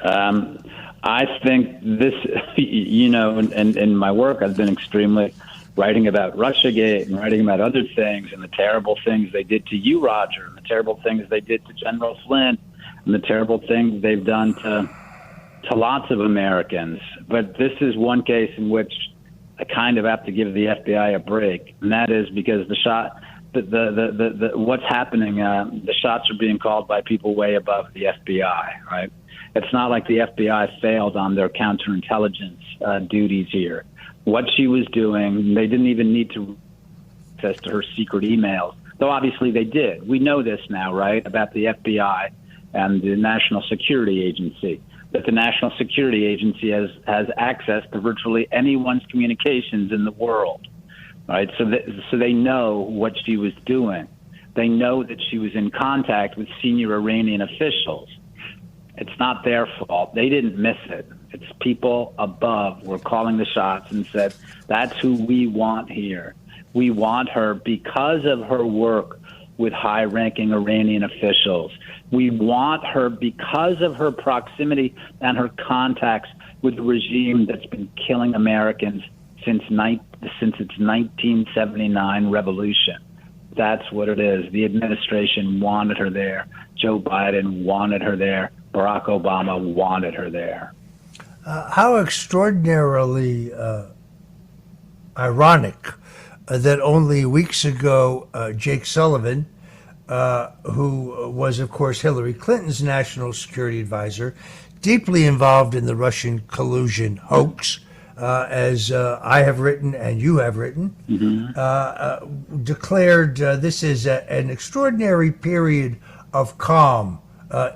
I think this, in my work, I've been extremely writing about Russiagate and writing about other things and the terrible things they did to you, Roger, and the terrible things they did to General Flynn, and the terrible things they've done to lots of Americans. But this is one case in which I kind of have to give the FBI a break, and that is because what's happening, the shots are being called by people way above the FBI, right? It's not like the FBI failed on their counterintelligence duties here. What she was doing, they didn't even need to access to her secret emails, though obviously they did. We know this now, right, about the FBI and the National Security Agency, that the National Security Agency has access to virtually anyone's communications in the world. Right, so they know what she was doing. They know that she was in contact with senior Iranian officials. It's not their fault. They didn't miss it. It's people above were calling the shots and said, that's who we want here. We want her because of her work with high-ranking Iranian officials. We want her because of her proximity and her contacts with the regime that's been killing Americans since its 1979 revolution. That's what it is. The administration wanted her there. Joe Biden wanted her there. Barack Obama wanted her there. How extraordinarily ironic that only weeks ago Jake Sullivan, who was, of course, Hillary Clinton's national security advisor, deeply involved in the Russian collusion hoax, as I have written and you have written, declared this is an extraordinary period of calm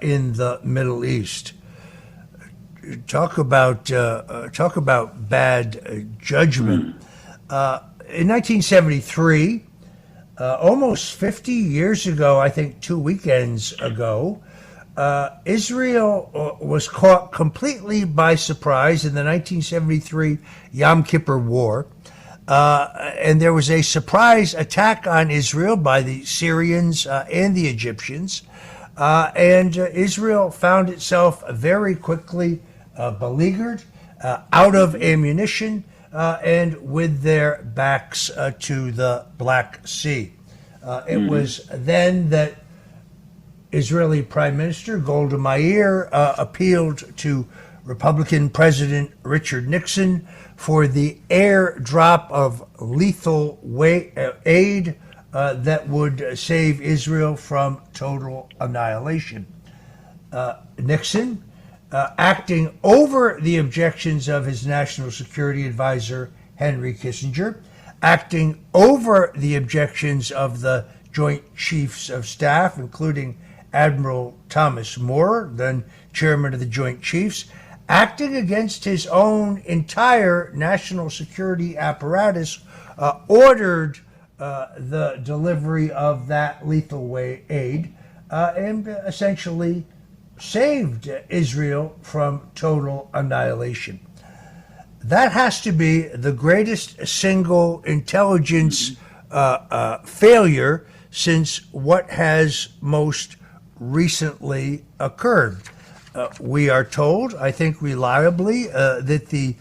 in the Middle East. Talk about bad judgment. In 1973, almost 50 years ago, I think 2 weekends ago, Israel was caught completely by surprise in the 1973 Yom Kippur War. And there was a surprise attack on Israel by the Syrians and the Egyptians. And Israel found itself very quickly beleaguered, out of ammunition, and with their backs to the Black Sea. It was then that Israeli Prime Minister Golda Meir appealed to Republican President Richard Nixon for the airdrop of lethal aid that would save Israel from total annihilation. Nixon, acting over the objections of his national security advisor, Henry Kissinger, acting over the objections of the Joint Chiefs of Staff, including Admiral Thomas Moore, then chairman of the Joint Chiefs, acting against his own entire national security apparatus, ordered the delivery of that lethal aid and essentially saved Israel from total annihilation. That has to be the greatest single intelligence failure since what has most recently occurred. We are told, I think reliably, that the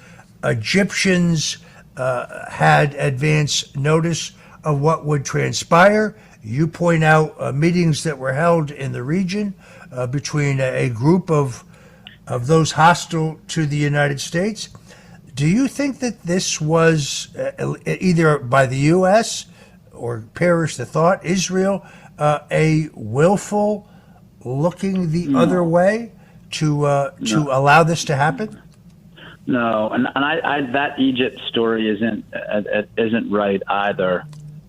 Egyptians had advance notice of what would transpire. You point out meetings that were held in the region between a group of those hostile to the United States. Do you think that this was either by the U.S. or perish the thought, Israel, a willful looking the other way to allow this to happen? No, and I that Egypt story isn't right either,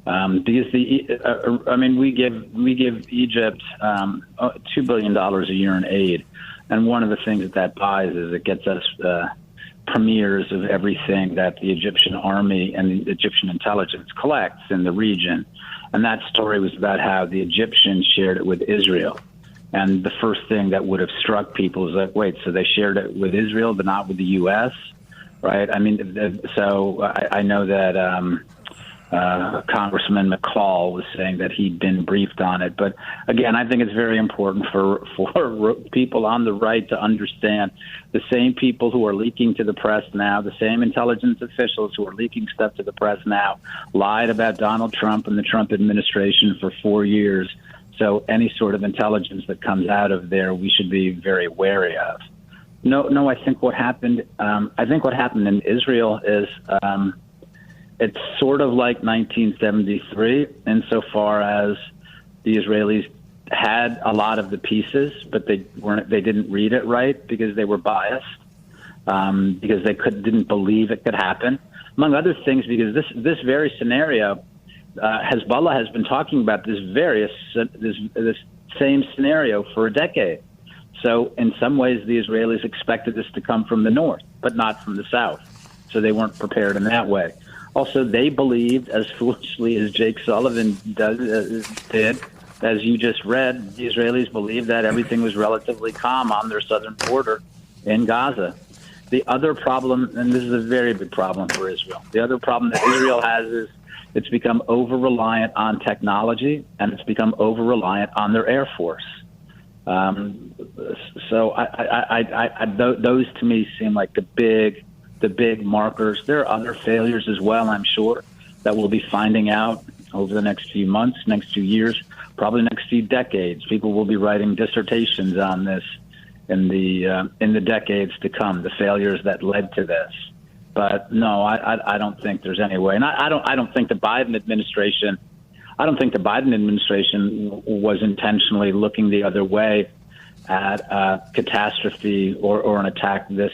because we give Egypt $2 billion a year in aid, and one of the things that buys is it gets us premieres of everything that the Egyptian army and the Egyptian intelligence collects in the region, and that story was about how the Egyptians shared it with Israel. And the first thing that would have struck people is like, wait, so they shared it with Israel, but not with the U.S., right? I mean, so I know that Congressman McCall was saying that he'd been briefed on it. But again, I think it's very important for people on the right to understand the same people who are leaking to the press now, the same intelligence officials who are leaking stuff to the press now, lied about Donald Trump and the Trump administration for 4 years. So any sort of intelligence that comes out of there, we should be very wary of. No, I think what happened. I think what happened in Israel is it's sort of like 1973 insofar as the Israelis had a lot of the pieces, but they didn't read it right because they were biased, because they didn't believe it could happen, among other things. Because this very scenario. Hezbollah has been talking about this same scenario for a decade. So in some ways, the Israelis expected this to come from the north, but not from the south. So they weren't prepared in that way. Also, they believed, as foolishly as Jake Sullivan did, as you just read, the Israelis believed that everything was relatively calm on their southern border in Gaza. The other problem, and this is a very big problem for Israel, the other problem that Israel has is it's become over-reliant on technology, and it's become over-reliant on their Air Force. So those to me seem like the big markers. There are other failures as well, I'm sure, that we'll be finding out over the next few months, next few years, probably next few decades. People will be writing dissertations on this in the decades to come, the failures that led to this. But no, I don't think there's any way, and I don't think the Biden administration. I don't think the Biden administration was intentionally looking the other way at a catastrophe or an attack this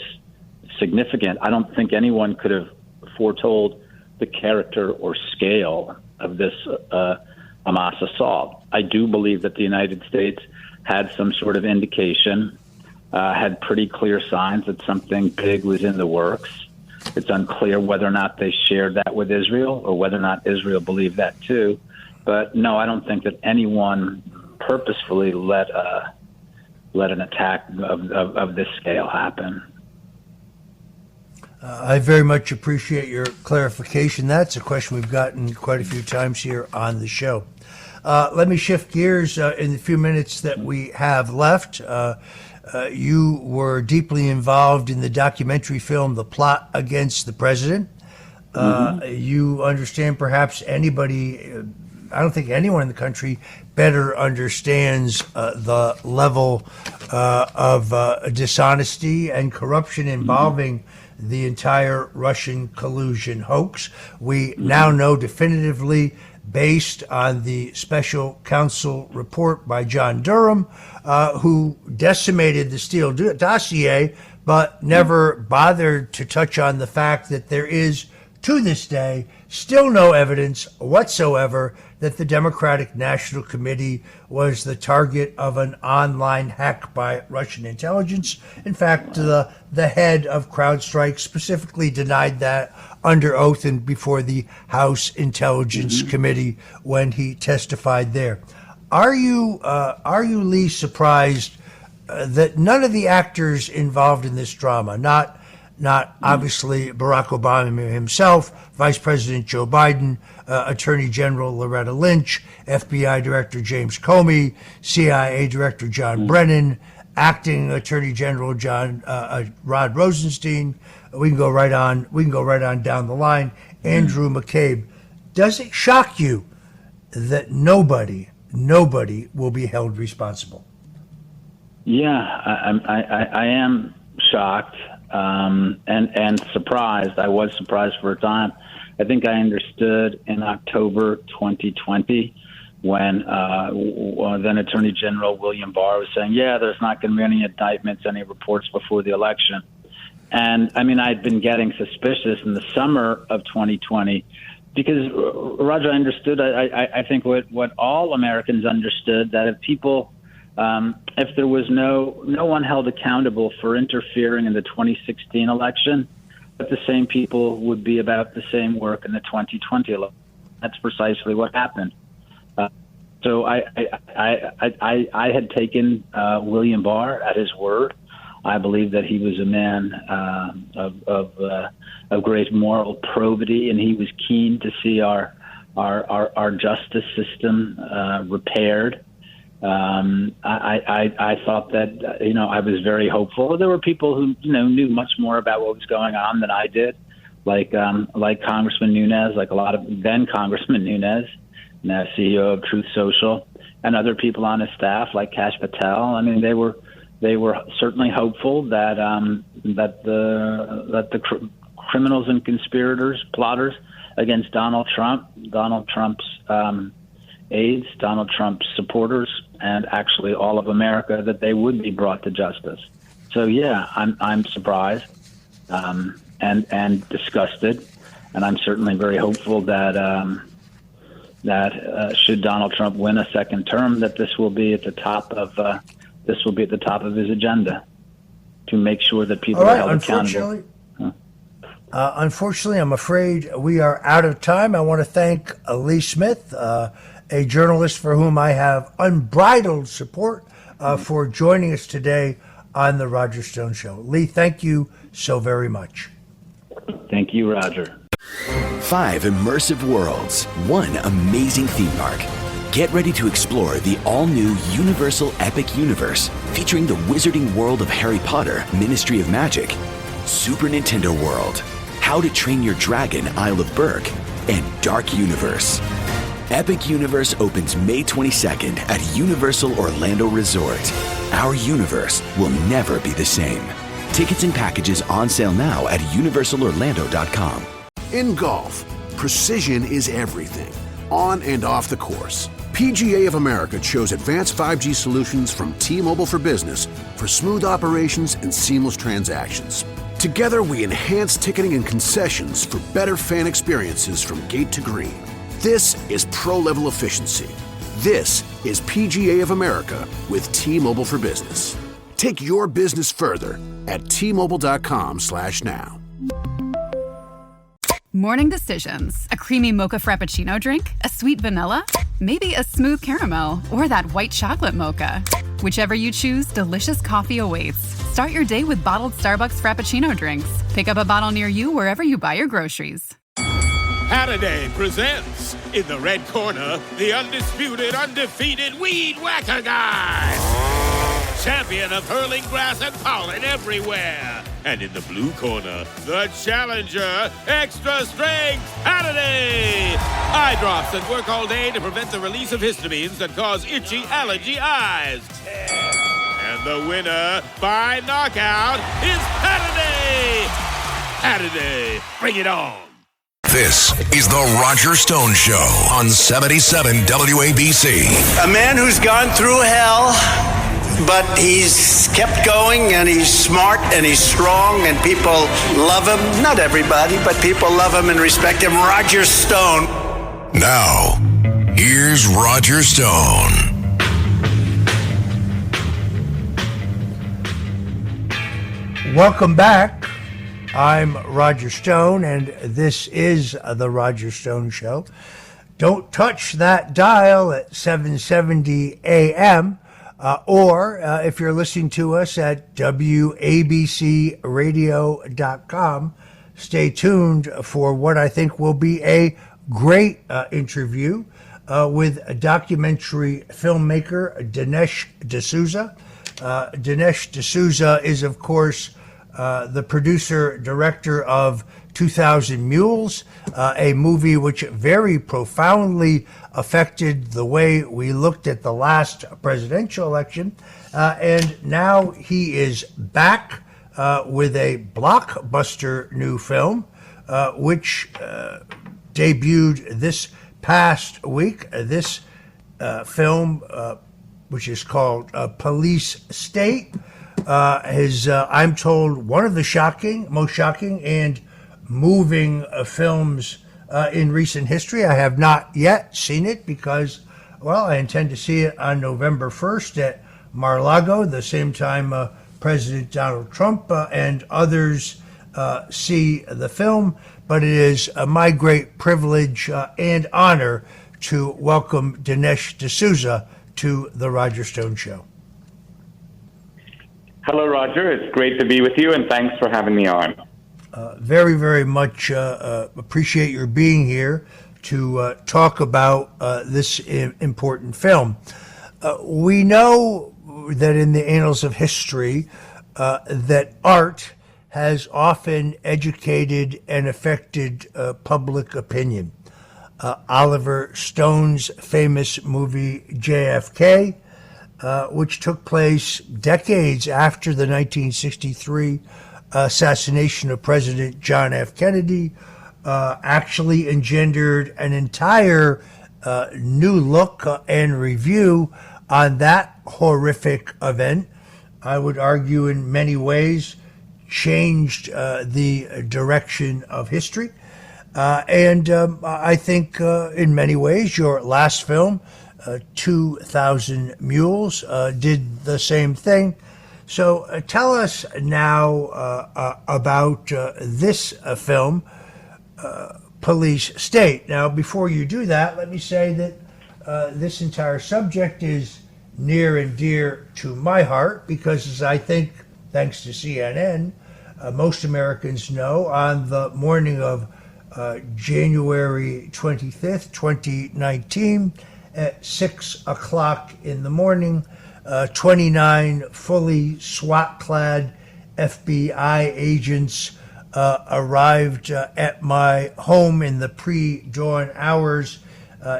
significant. I don't think anyone could have foretold the character or scale of this Hamas assault. I do believe that the United States had some sort of indication, had pretty clear signs that something big was in the works. It's unclear whether or not they shared that with Israel or whether or not Israel believed that too. But no, I don't think that anyone purposefully let an attack of this scale happen. I very much appreciate your clarification. That's a question we've gotten quite a few times here on the show. Let me shift gears in the few minutes that we have left. You were deeply involved in the documentary film, The Plot Against the President. You understand perhaps anybody, I don't think anyone in the country better understands the level of dishonesty and corruption involving the entire Russian collusion hoax. We now know definitively, based on the special counsel report by John Durham, who decimated the Steele dossier, but never bothered to touch on the fact that there is, to this day, still no evidence whatsoever that the Democratic National Committee was the target of an online hack by Russian intelligence. In fact, the head of CrowdStrike specifically denied that under oath and before the House Intelligence Committee when he testified there. Are you, Lee, surprised that none of the actors involved in this drama, not obviously Barack Obama himself, Vice President Joe Biden, Attorney General Loretta Lynch, FBI Director James Comey, CIA Director John Brennan, Acting Attorney General Rod Rosenstein. We can go right on. We can go right on down the line. Andrew McCabe. Does it shock you that nobody will be held responsible. Yeah, I am shocked and surprised. I was surprised for a time. I think I understood in October 2020 when then Attorney General William Barr was saying, there's not going to be any indictments, any reports before the election. And I mean, I'd been getting suspicious in the summer of 2020 because, Roger, I understood, I think what all Americans understood, that if people, if there was no one held accountable for interfering in the 2016 election, that the same people would be about the same work in the 2020 election. That's precisely what happened. So I had taken William Barr at his word. I believe that he was a man of great moral probity, and he was keen to see our justice system repaired. I thought that I was very hopeful. There were people who knew much more about what was going on than I did, like Congressman Nunes, like a lot of then Congressman Nunes, now CEO of Truth Social, and other people on his staff like Kash Patel. I mean, they were certainly hopeful that the criminals and conspirators, plotters against Donald Trump's aides, Donald Trump's supporters, and actually all of America, that they would be brought to justice. So yeah, I'm surprised and disgusted, and I'm certainly very hopeful that should Donald Trump win a second term, that this will be at the top of his agenda to make sure that people are held accountable. Unfortunately, I'm afraid we are out of time. I want to thank Lee Smith, a journalist for whom I have unbridled support, for joining us today on the Roger Stone Show. Lee, thank you so very much. Thank you, Roger. 5 immersive worlds, 1 amazing theme park. Get ready to explore the all-new Universal Epic Universe, featuring the wizarding world of Harry Potter, Ministry of Magic, Super Nintendo World, How to Train Your Dragon, Isle of Berk, and Dark Universe. Epic Universe opens May 22nd at Universal Orlando Resort. Our universe will never be the same. Tickets and packages on sale now at universalorlando.com. In golf, precision is everything, on and off the course. PGA of America chose advanced 5G solutions from T-Mobile for Business for smooth operations and seamless transactions. Together, we enhance ticketing and concessions for better fan experiences from gate to green. This is pro-level efficiency. This is PGA of America with T-Mobile for Business. Take your business further at T-Mobile.com/now. Morning decisions. A creamy mocha frappuccino drink? A sweet vanilla? Maybe a smooth caramel or that white chocolate mocha. Whichever you choose, delicious coffee awaits. Start your day with bottled Starbucks Frappuccino drinks. Pick up a bottle near you wherever you buy your groceries. Hattaday presents, in the red corner, the undisputed, undefeated Weed Whacker Guy. Champion of hurling grass and pollen everywhere. And in the blue corner, the challenger, extra strength, Hattaday. Eye drops that work all day to prevent the release of histamines that cause itchy allergy eyes. And the winner by knockout is Hattaday. Hattaday, bring it on. This is the Roger Stone Show on 77 WABC. A man who's gone through hell, but he's kept going, and he's smart, and he's strong, and people love him. Not everybody, but people love him and respect him. Roger Stone. Now, here's Roger Stone. Welcome back. I'm Roger Stone, and this is the Roger Stone Show. Don't touch that dial at 770 AM, or if you're listening to us at WABCradio.com, stay tuned for what I think will be a great interview with a documentary filmmaker, Dinesh D'Souza. Dinesh D'Souza is, of course, the producer-director of 2,000 Mules, a movie which very profoundly affected the way we looked at the last presidential election. And now he is back with a blockbuster new film, which debuted this past week. This film, which is called Police State, is, I'm told, one of the most shocking and moving films in recent history. I have not yet seen it because, well, I intend to see it on November 1st at Mar-a-Lago, the same time President Donald Trump and others see the film. But it is my great privilege and honor to welcome Dinesh D'Souza to the Roger Stone Show. Hello, Roger. It's great to be with you, and thanks for having me on. Very, very much appreciate your being here to talk about this important film. We know that in the annals of history that art has often educated and affected public opinion. Oliver Stone's famous movie JFK, which took place decades after the 1963 assassination of President John F. Kennedy, actually engendered an entire new look and review on that horrific event. I would argue in many ways changed the direction of history. And I think in many ways your last film, 2,000 Mules, did the same thing. So tell us now about this film, Police State. Now, before you do that, let me say that this entire subject is near and dear to my heart because, as I think, thanks to CNN, most Americans know, on the morning of January 25th, 2019, at 6 o'clock in the morning, 29 fully SWAT-clad FBI agents arrived at my home in the pre-dawn hours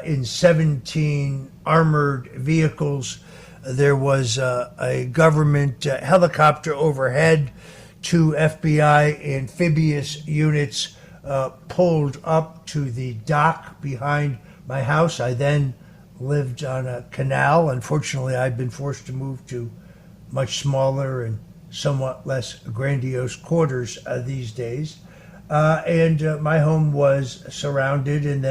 in 17 armored vehicles. There was a government helicopter overhead. 2 FBI amphibious units pulled up to the dock behind my house. I then lived on a canal. Unfortunately, I've been forced to move to much smaller and somewhat less grandiose quarters these days. And my home was surrounded and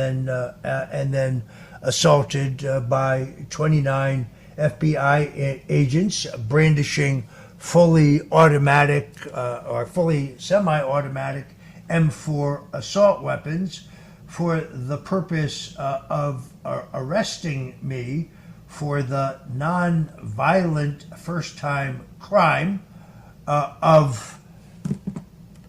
then assaulted by 29 FBI agents brandishing fully automatic or fully semi-automatic M4 assault weapons for the purpose of arresting me for the non-violent first-time crime of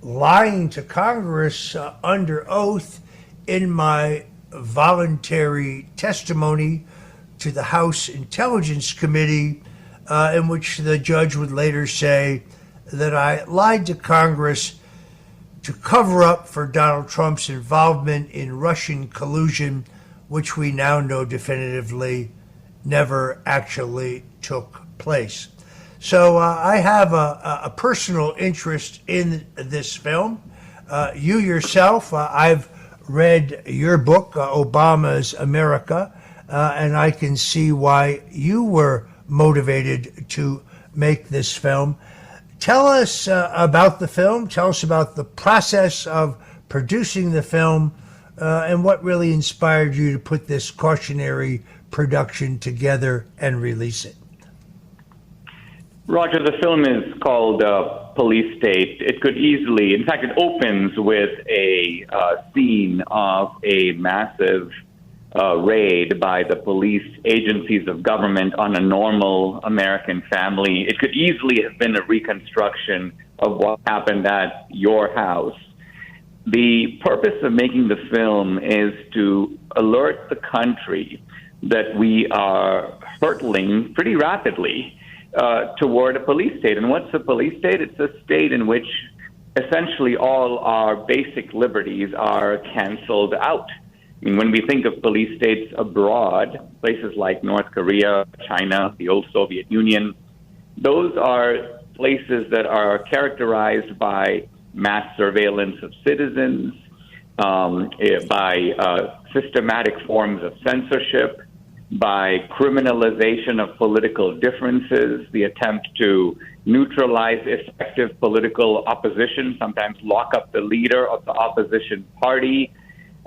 lying to Congress under oath in my voluntary testimony to the House Intelligence Committee, in which the judge would later say that I lied to Congress to cover up for Donald Trump's involvement in Russian collusion, which we now know definitively never actually took place. So I have a personal interest in this film. You yourself, I've read your book, Obama's America, and I can see why you were motivated to make this film. Tell us about the film. Tell us about the process of producing the film and what really inspired you to put this cautionary production together and release it. Roger, the film is called Police State. It could easily, in fact, it opens with a scene of a massive raid by the police agencies of government on a normal American family. It could easily have been a reconstruction of what happened at your house. The purpose of making the film is to alert the country that we are hurtling pretty rapidly toward a police state. And what's a police state? It's a state in which essentially all our basic liberties are canceled out. I mean, when we think of police states abroad, places like North Korea, China, the old Soviet Union, those are places that are characterized by mass surveillance of citizens, by systematic forms of censorship, by criminalization of political differences, the attempt to neutralize effective political opposition, sometimes lock up the leader of the opposition party.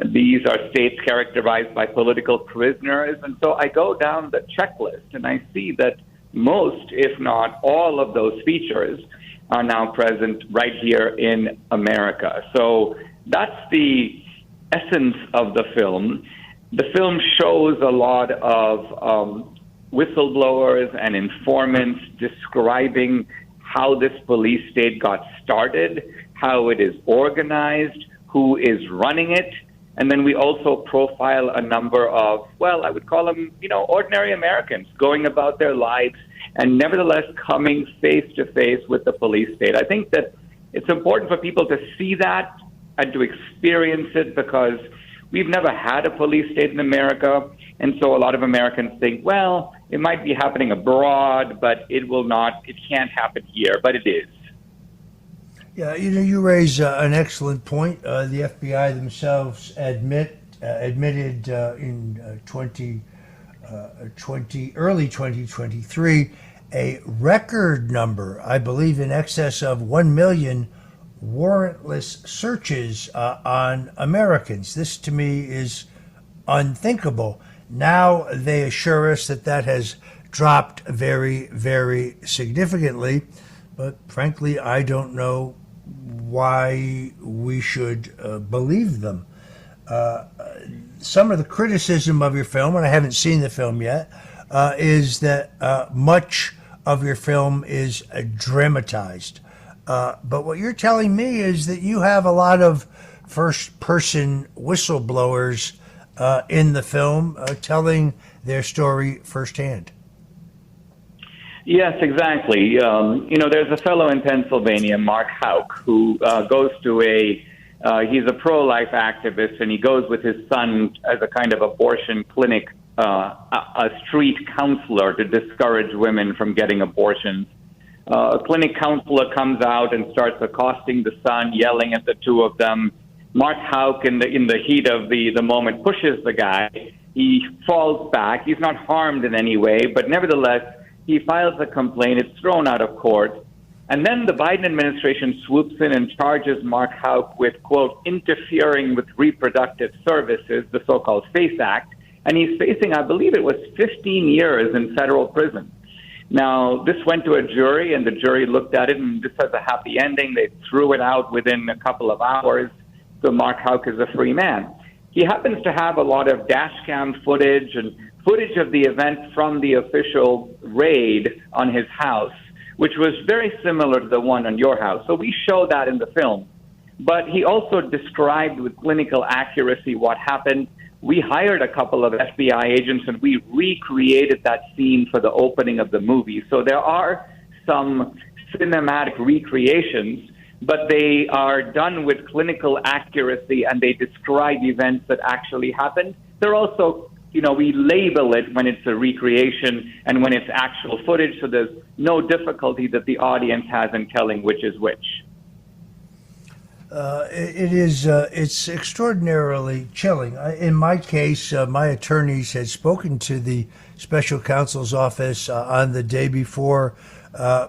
These are states characterized by political prisoners. And so I go down the checklist and I see that most, if not all, of those features are now present right here in America. So that's the essence of the film. The film shows a lot of whistleblowers and informants describing how this police state got started, how it is organized, who is running it. And then we also profile a number of, well, I would call them, ordinary Americans going about their lives and nevertheless coming face to face with the police state. I think that it's important for people to see that and to experience it because we've never had a police state in America. And so a lot of Americans think, well, it might be happening abroad, but it can't happen here, but it is. Yeah, you raise an excellent point. The FBI themselves admitted in early 2023 a record number, I believe, in excess of 1 million warrantless searches on Americans. This, to me, is unthinkable. Now they assure us that has dropped very, very significantly. But frankly, I don't know why we should believe them. Some of the criticism of your film, and I haven't seen the film yet, is that much of your film is dramatized. But what you're telling me is that you have a lot of first-person whistleblowers in the film telling their story firsthand. Yes, exactly. There's a fellow in Pennsylvania, Mark Houck, who goes to he's a pro-life activist, and he goes with his son as a kind of abortion clinic, a street counselor to discourage women from getting abortions. A clinic counselor comes out and starts accosting the son, yelling at the two of them. Mark Houck, in the heat of the moment, pushes the guy. He falls back. He's not harmed in any way, but nevertheless, he files a complaint. It's thrown out of court. And then the Biden administration swoops in and charges Mark Houck with, quote, interfering with reproductive services, the so-called FACE Act. And he's facing, I believe it was 15 years in federal prison. Now, this went to a jury, and the jury looked at it, and this has a happy ending. They threw it out within a couple of hours. So Mark Houck is a free man. He happens to have a lot of dash cam footage and footage of the event from the official raid on his house, which was very similar to the one on your house. So we show that in the film. But he also described with clinical accuracy what happened. We hired a couple of FBI agents and we recreated that scene for the opening of the movie. So there are some cinematic recreations, but they are done with clinical accuracy and they describe events that actually happened. They're also, we label it when it's a recreation and when it's actual footage, so there's no difficulty that the audience has in telling which is which. It's extraordinarily chilling. In my case, my attorneys had spoken to the special counsel's office on the day before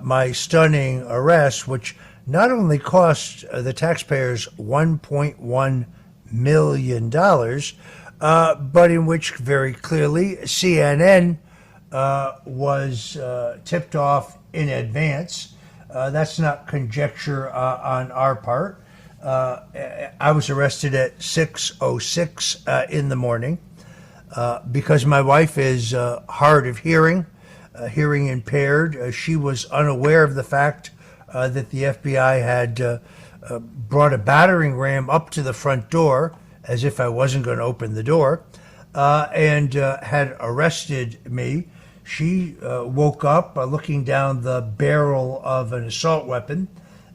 my stunning arrest, which not only cost the taxpayers $1.1 million, but in which very clearly CNN was tipped off in advance. That's not conjecture on our part. I was arrested at 6:06 in the morning because my wife is hard of hearing, hearing impaired. She was unaware of the fact that the FBI had brought a battering ram up to the front door, as if I wasn't going to open the door, and had arrested me. She woke up looking down the barrel of an assault weapon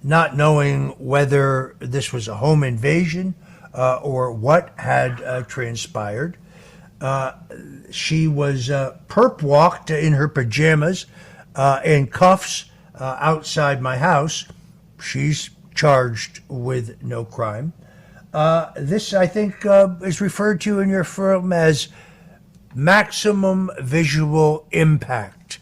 not knowing whether this was a home invasion or what had transpired. She was perp walked in her pajamas and cuffs outside my house. She's charged with no crime. This, I think, is referred to in your film as maximum visual impact.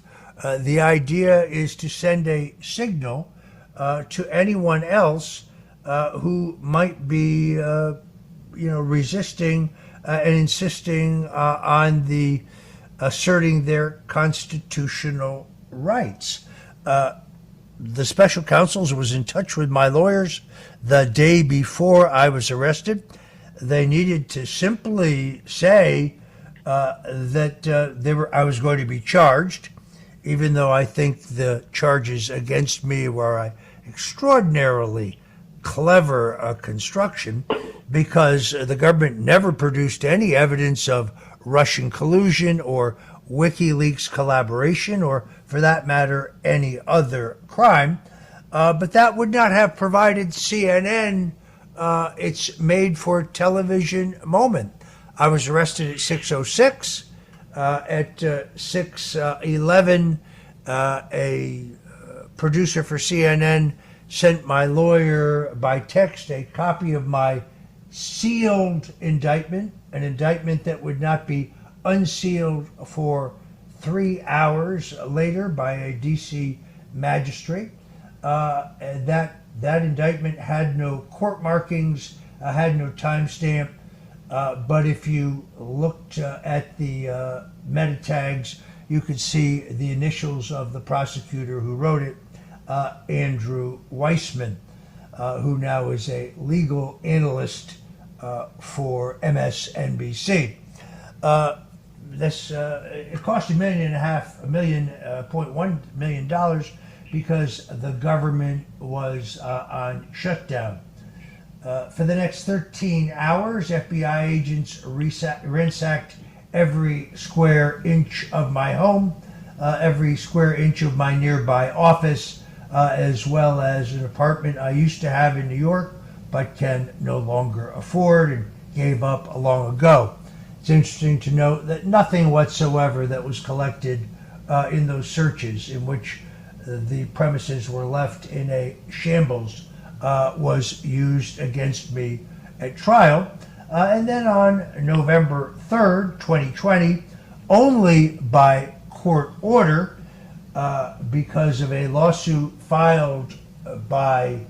The idea is to send a signal to anyone else who might be, resisting and insisting on the asserting their constitutional rights. The special counsels was in touch with my lawyers the day before I was arrested. They needed to simply say that I was going to be charged, even though I think the charges against me were extraordinarily clever construction, because the government never produced any evidence of Russian collusion or WikiLeaks collaboration, or for that matter, any other crime. But that would not have provided CNN its made-for-television moment. I was arrested at 6:06. At 6:11, a producer for CNN sent my lawyer by text a copy of my sealed indictment, an indictment that would not be unsealed for 3 hours later by a D.C. magistrate. And that indictment had no court markings, had no timestamp, but if you looked at the meta tags, you could see the initials of the prosecutor who wrote it, Andrew Weissman, who now is a legal analyst for MSNBC. It cost $1.1 million because the government was on shutdown. For the next 13 hours, FBI agents ransacked every square inch of my home, every square inch of my nearby office, as well as an apartment I used to have in New York, but can no longer afford and gave up long ago. It's interesting to note that nothing whatsoever that was collected in those searches, in which the premises were left in a shambles, was used against me at trial. And then on November 3rd, 2020, only by court order, because of a lawsuit filed by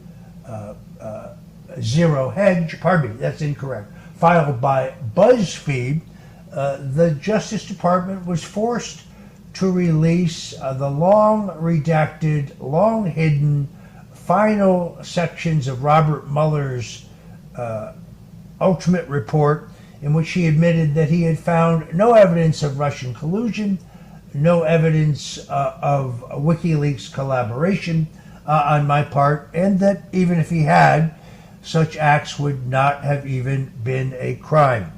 Zero Hedge, pardon me, that's incorrect, filed by BuzzFeed, the Justice Department was forced to release the long redacted, long hidden final sections of Robert Mueller's ultimate report, in which he admitted that he had found no evidence of Russian collusion, no evidence of WikiLeaks collaboration on my part, and that even if he had, such acts would not have even been a crime.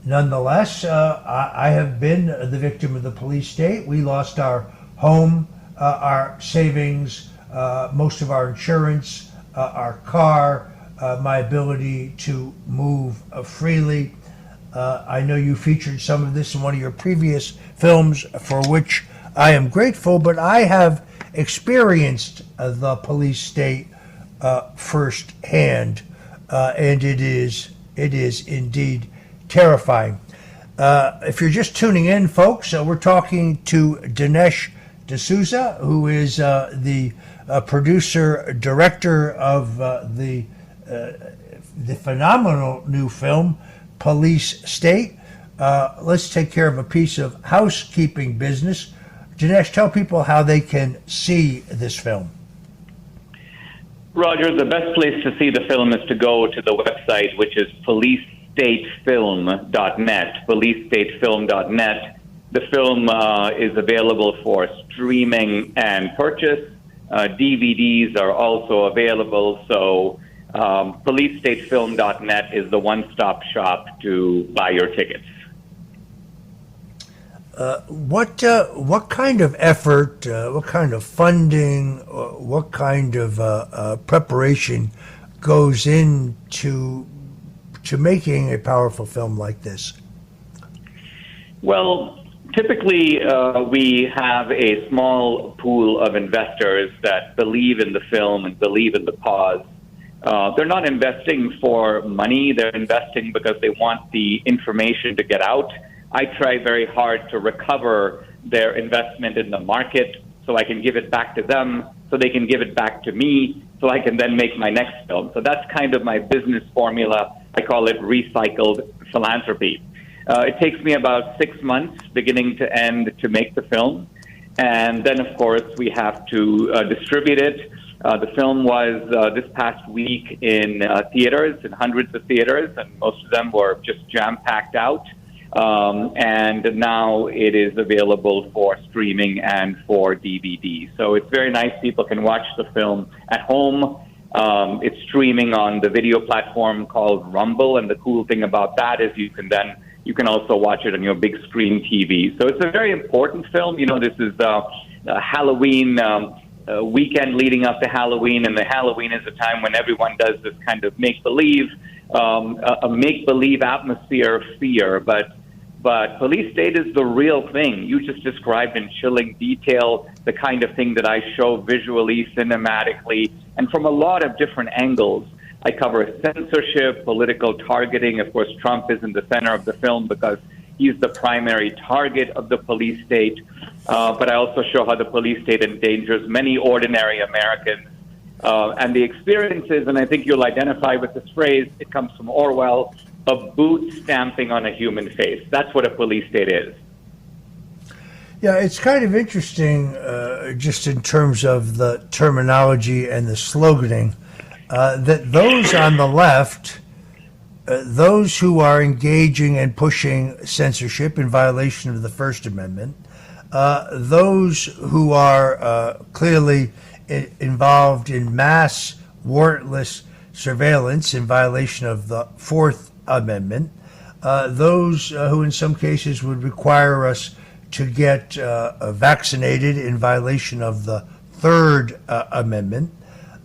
Nonetheless, I have been the victim of the police state. We lost our home, our savings, most of our insurance, our car, my ability to move freely. I know you featured some of this in one of your previous films, for which I am grateful, but I have experienced the police state firsthand, and it is indeed terrifying. If you're just tuning in, folks, we're talking to Dinesh D'Souza, who is the producer, director of the phenomenal new film, Police State. Let's take care of a piece of housekeeping business. Dinesh, tell people how they can see this film. Roger, the best place to see the film is to go to the website, which is policestatefilm.net, policestatefilm.net. The film is available for streaming and purchase. DVDs are also available, so policestatefilm.net is the one-stop shop to buy your tickets. What kind of effort, what kind of funding, what kind of preparation goes into making a powerful film like this? Well, typically we have a small pool of investors that believe in the film and believe in the cause. They're not investing for money. They're investing because they want the information to get out. I try very hard to recover their investment in the market so I can give it back to them, so they can give it back to me, so I can then make my next film. So that's kind of my business formula. I call it recycled philanthropy. It takes me about 6 months, beginning to end, to make the film. And then, of course, we have to distribute it. The film was this past week in theaters, in hundreds of theaters, and most of them were just jam-packed out. And now it is available for streaming and for DVD. So it's very nice. People can watch the film at home. It's streaming on the video platform called Rumble. And the cool thing about that is you can also watch it on your big screen TV. So it's a very important film. You know, this is Halloween weekend leading up to Halloween, and the Halloween is a time when everyone does this kind of make-believe, a make-believe atmosphere of fear. But police state is the real thing. You just described in chilling detail the kind of thing that I show visually, cinematically, and from a lot of different angles. I cover censorship, political targeting. Of course, Trump is in the center of the film because he's the primary target of the police state. But I also show how the police state endangers many ordinary Americans. And the experiences, and I think you'll identify with this phrase, it comes from Orwell, of boot stamping on a human face. That's what a police state is. Yeah, it's kind of interesting, just in terms of the terminology and the sloganing, that those on the left, those who are engaging and pushing censorship in violation of the First Amendment, those who are clearly involved in mass warrantless surveillance in violation of the Fourth Amendment, those who in some cases would require us to get vaccinated in violation of the Third Amendment,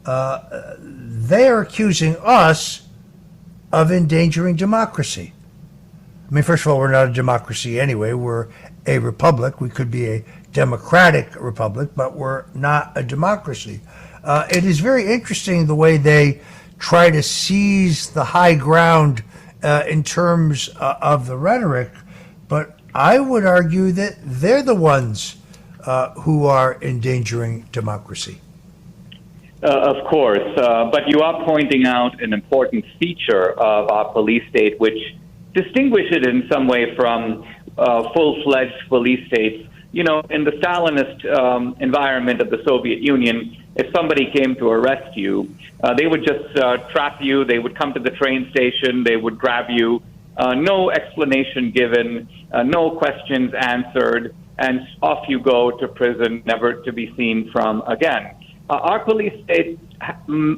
they are accusing us of endangering democracy. I mean, first of all, we're not a democracy anyway. We're a republic. We could be a democratic republic, but we're not a democracy. It is very interesting the way they try to seize the high ground in terms of the rhetoric, but I would argue that they're the ones who are endangering democracy. Of course, but you are pointing out an important feature of our police state, which distinguishes it in some way from full-fledged police states. You know, in the Stalinist environment of the Soviet Union, if somebody came to arrest you, they would just trap you. They would come to the train station. They would grab you. No explanation given, no questions answered, and off you go to prison, never to be seen from again. Our police state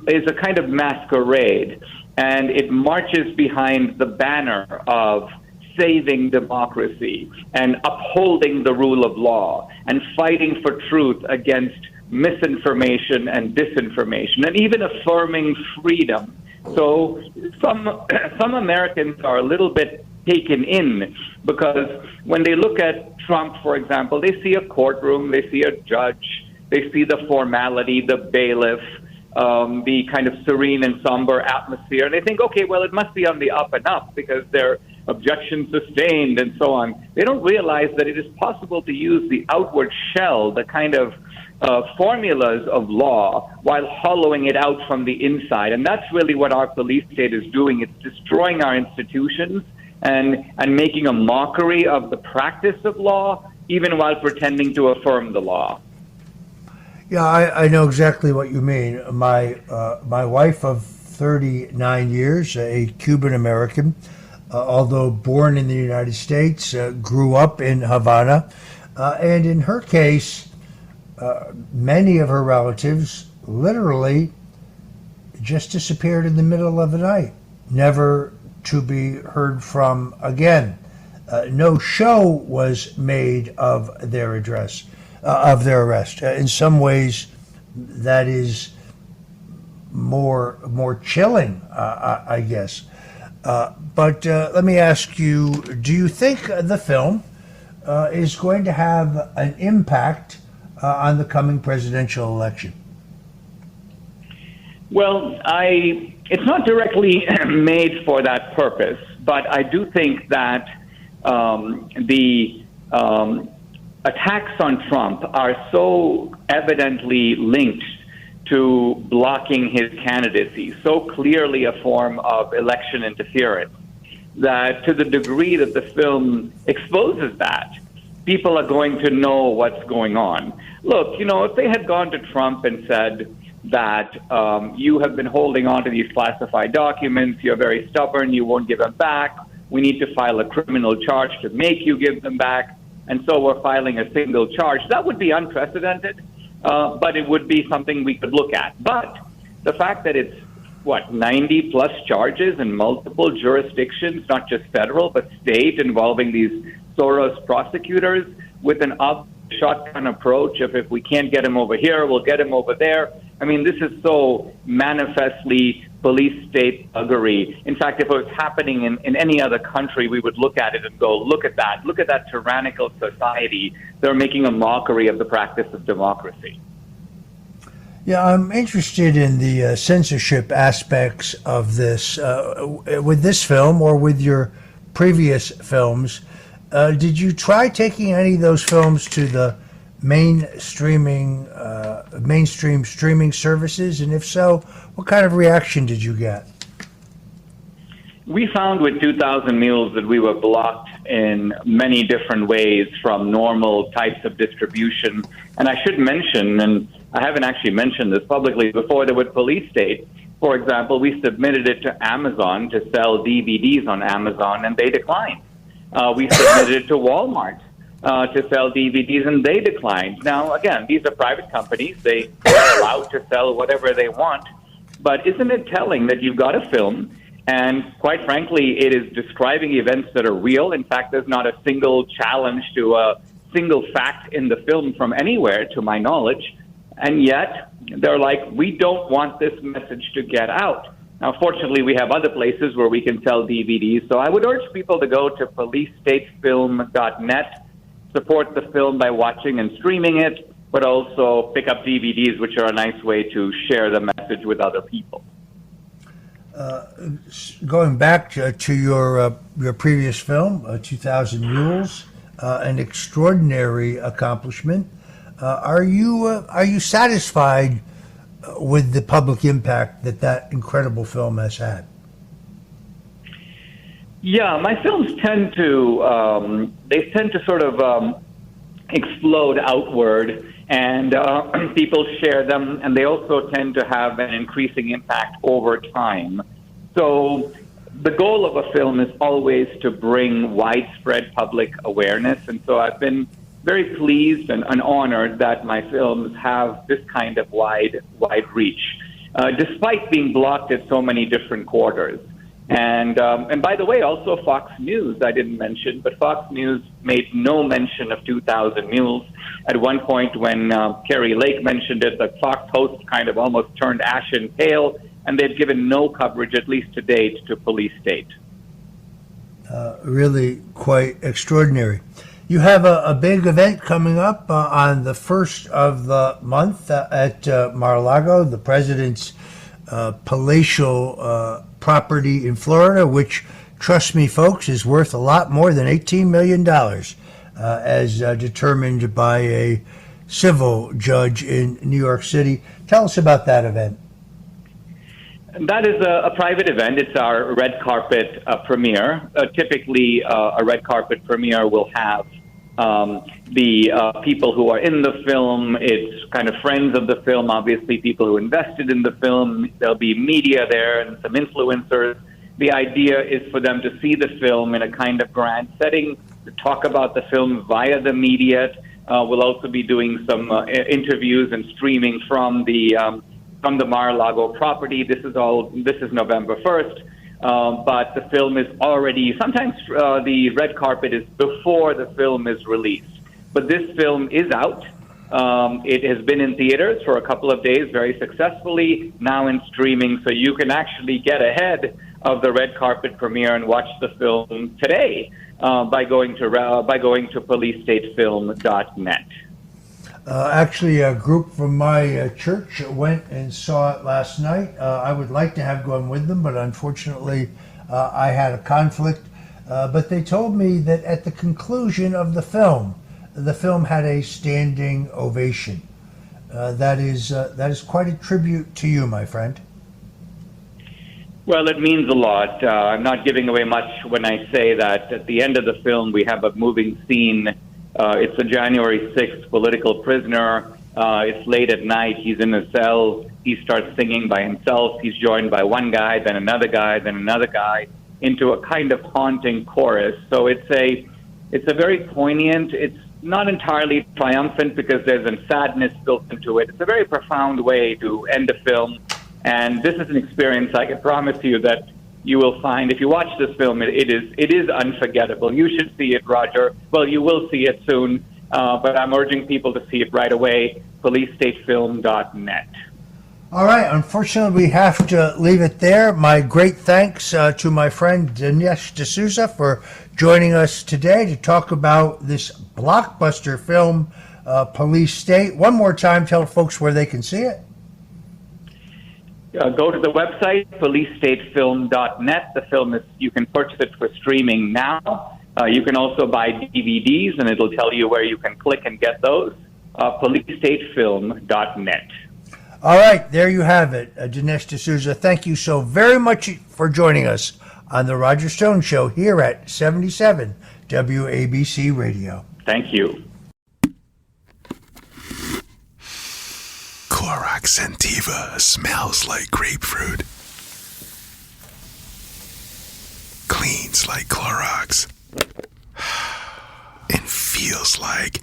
is a kind of masquerade, and it marches behind the banner of saving democracy and upholding the rule of law and fighting for truth against misinformation and disinformation, and even affirming freedom. So some Americans are a little bit taken in because when they look at Trump, for example, they see a courtroom, they see a judge, they see the formality, the bailiff, the kind of serene and somber atmosphere, and they think, okay, well, it must be on the up and up because they're objection sustained and so on. They don't realize that it is possible to use the outward shell, the kind of formulas of law, while hollowing it out from the inside. And that's really what our police state is doing. It's destroying our institutions and making a mockery of the practice of law, even while pretending to affirm the law. Yeah, I know exactly what you mean. My wife of 39 years, a Cuban American, although born in the United States, grew up in Havana, and in her case, many of her relatives literally just disappeared in the middle of the night, never to be heard from again. no show was made of their arrest. In some ways, that is more chilling, I guess. But let me ask you: do you think the film is going to have an impact on the coming presidential election? Well, it's not directly made for that purpose, but I do think that the attacks on Trump are so evidently linked to blocking his candidacy, so clearly a form of election interference, that to the degree that the film exposes that, people are going to know what's going on. Look, if they had gone to Trump and said that you have been holding on to these classified documents, you're very stubborn, you won't give them back, we need to file a criminal charge to make you give them back, and so we're filing a single charge, that would be unprecedented, but it would be something we could look at. But the fact that it's 90 plus charges in multiple jurisdictions, not just federal, but state, involving these Soros prosecutors with an shotgun approach of if we can't get him over here, we'll get him over there. I mean, this is so manifestly police-state thuggery. In fact, if it was happening in any other country, we would look at it and go, look at that tyrannical society. They're making a mockery of the practice of democracy. Yeah, I'm interested in the censorship aspects of this. With this film or with your previous films, did you try taking any of those films to the mainstream streaming services? And if so, what kind of reaction did you get? We found with 2,000 Mules that we were blocked in many different ways from normal types of distribution. And I should mention, and I haven't actually mentioned this publicly before, that with Police State, for example, we submitted it to Amazon to sell DVDs on Amazon, and they declined. We submitted it to Walmart to sell DVDs, and they declined. Now, again, these are private companies. They are allowed to sell whatever they want. But isn't it telling that you've got a film, and quite frankly, it is describing events that are real. In fact, there's not a single challenge to a single fact in the film from anywhere, to my knowledge. And yet, they're like, we don't want this message to get out. Now, fortunately, we have other places where we can sell DVDs. So I would urge people to go to policestatefilm.net, support the film by watching and streaming it, but also pick up DVDs, which are a nice way to share the message with other people. Going back to your previous film, 2,000 Mules, an extraordinary accomplishment. Are you satisfied with the public impact that incredible film has had? Yeah, my films tend to sort of explode outward, and people share them, and they also tend to have an increasing impact over time. So the goal of a film is always to bring widespread public awareness, and so I've been very pleased and honored that my films have this kind of wide reach, despite being blocked at so many different quarters. And by the way, also Fox News, I didn't mention, but Fox News made no mention of 2,000 Mules. At one point when Kerry Lake mentioned it, the Fox host kind of almost turned ashen pale, and they've given no coverage, at least to date, to Police State. Really quite extraordinary. You have a big event coming up on the 1st of the month at Mar-a-Lago, the president's palatial property in Florida, which, trust me, folks, is worth a lot more than $18 million, as determined by a civil judge in New York City. Tell us about that event. That is a private event. It's our red carpet premiere. Typically, a red carpet premiere will have the people who are in the film. It's kind of friends of the film, obviously people who invested in the film. There'll be media there and some influencers. The idea is for them to see the film in a kind of grand setting, to talk about the film via the media. We'll also be doing some interviews and streaming from the Mar-a-Lago property. This is November 1st. but the film is already, sometimes the red carpet is before the film is released. But this film is out. It has been in theaters for a couple of days very successfully, now in streaming, so you can actually get ahead of the red carpet premiere and watch the film today by going to policestatefilm.net. Actually, a group from my church went and saw it last night. I would like to have gone with them, but unfortunately I had a conflict. But they told me that at the conclusion of the film had a standing ovation. That is quite a tribute to you, my friend. Well, it means a lot. I'm not giving away much when I say that at the end of the film we have a moving scene. It's a January 6th political prisoner. It's late at night. He's in a cell. He starts singing by himself. He's joined by one guy, then another guy, then another guy, into a kind of haunting chorus. So it's a very poignant. It's not entirely triumphant because there's a sadness built into it. It's a very profound way to end a film. And this is an experience I can promise you that you will find if you watch this film, it is unforgettable. You should see it, Roger. Well, you will see it soon, but I'm urging people to see it right away. policestatefilm.net. All right. Unfortunately, we have to leave it there. My great thanks to my friend Dinesh D'Souza for joining us today to talk about this blockbuster film, Police State. One more time, tell folks where they can see it. Go to the website, policestatefilm.net. The film you can purchase it for streaming now. You can also buy DVDs, and it'll tell you where you can click and get those. policestatefilm.net. All right, there you have it. Dinesh D'Souza, thank you so very much for joining us on the Roger Stone Show here at 77 WABC Radio. Thank you. Clorox Sentiva smells like grapefruit. Cleans like Clorox. And feels like...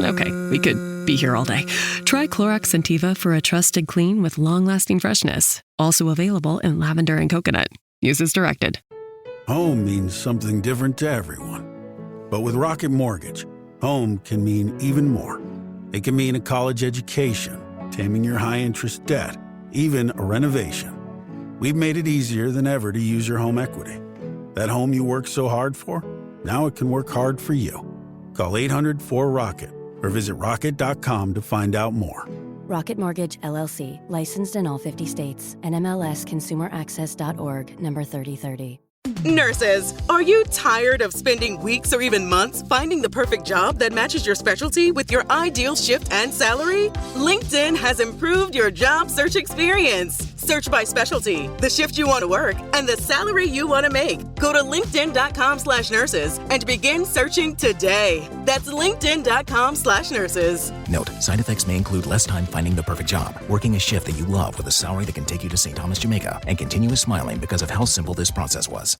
Okay, we could be here all day. Try Clorox Sentiva for a trusted clean with long-lasting freshness. Also available in lavender and coconut. Use as directed. Home means something different to everyone. But with Rocket Mortgage, home can mean even more. It can mean a college education, taming your high-interest debt, even a renovation. We've made it easier than ever to use your home equity. That home you worked so hard for, now it can work hard for you. Call 800-4ROCKET or visit rocket.com to find out more. Rocket Mortgage, LLC, licensed in all 50 states. NMLSconsumeraccess.org, number 3030. Nurses, are you tired of spending weeks or even months finding the perfect job that matches your specialty with your ideal shift and salary? LinkedIn has improved your job search experience. Search by specialty, the shift you want to work, and the salary you want to make. Go to linkedin.com/nurses and begin searching today. That's linkedin.com/nurses. Note, side effects may include less time finding the perfect job, working a shift that you love with a salary that can take you to St. Thomas, Jamaica, and continuous smiling because of how simple this process was.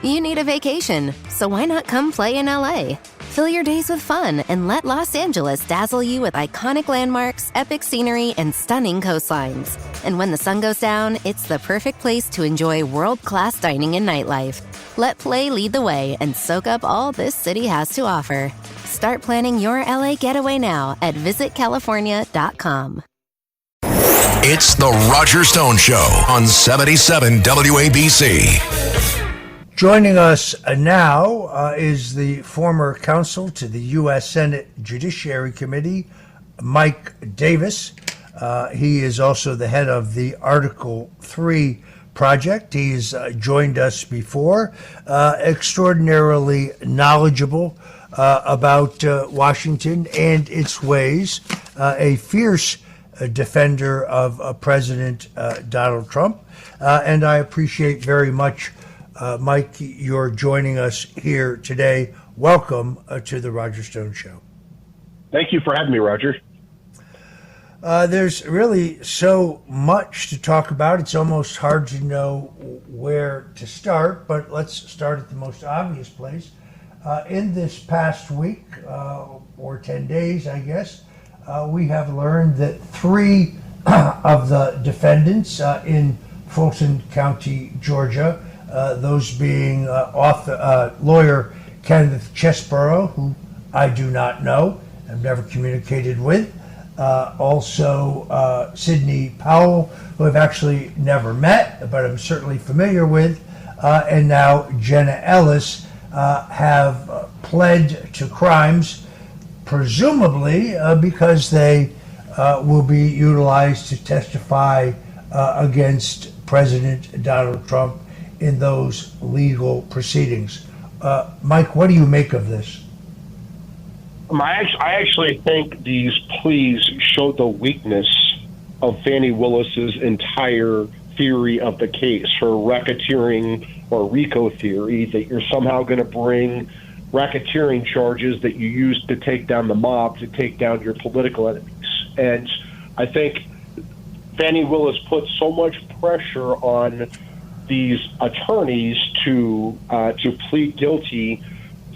You need a vacation, so why not come play in LA? Fill your days with fun and let Los Angeles dazzle you with iconic landmarks, epic scenery, and stunning coastlines. And when the sun goes down, it's the perfect place to enjoy world-class dining and nightlife. Let play lead the way and soak up all this city has to offer. Start planning your LA getaway now at visitcalifornia.com. It's the Roger Stone Show on 77 WABC. Joining us now is the former counsel to the U.S. Senate Judiciary Committee, Mike Davis. He is also the head of the Article 3 project. He's joined us before, extraordinarily knowledgeable about Washington and its ways, a fierce defender of President Donald Trump. And I appreciate very much Mike, you're joining us here today. Welcome to the Roger Stone Show. Thank you for having me, Roger. There's really so much to talk about. It's almost hard to know where to start, but let's start at the most obvious place. In this past week, or 10 days, I guess, we have learned that 3 of the defendants in Fulton County, Georgia, those being lawyer Kenneth Chesborough, who I do not know, I've never communicated with, also Sidney Powell, who I've actually never met, but I'm certainly familiar with, and now Jenna Ellis, have pled to crimes, presumably because they will be utilized to testify against President Donald Trump in those legal proceedings. Mike, what do you make of this? I actually think these pleas show the weakness of Fani Willis's entire theory of the case, her racketeering or RICO theory, that you're somehow going to bring racketeering charges that you used to take down the mob to take down your political enemies. And I think Fani Willis put so much pressure on these attorneys to plead guilty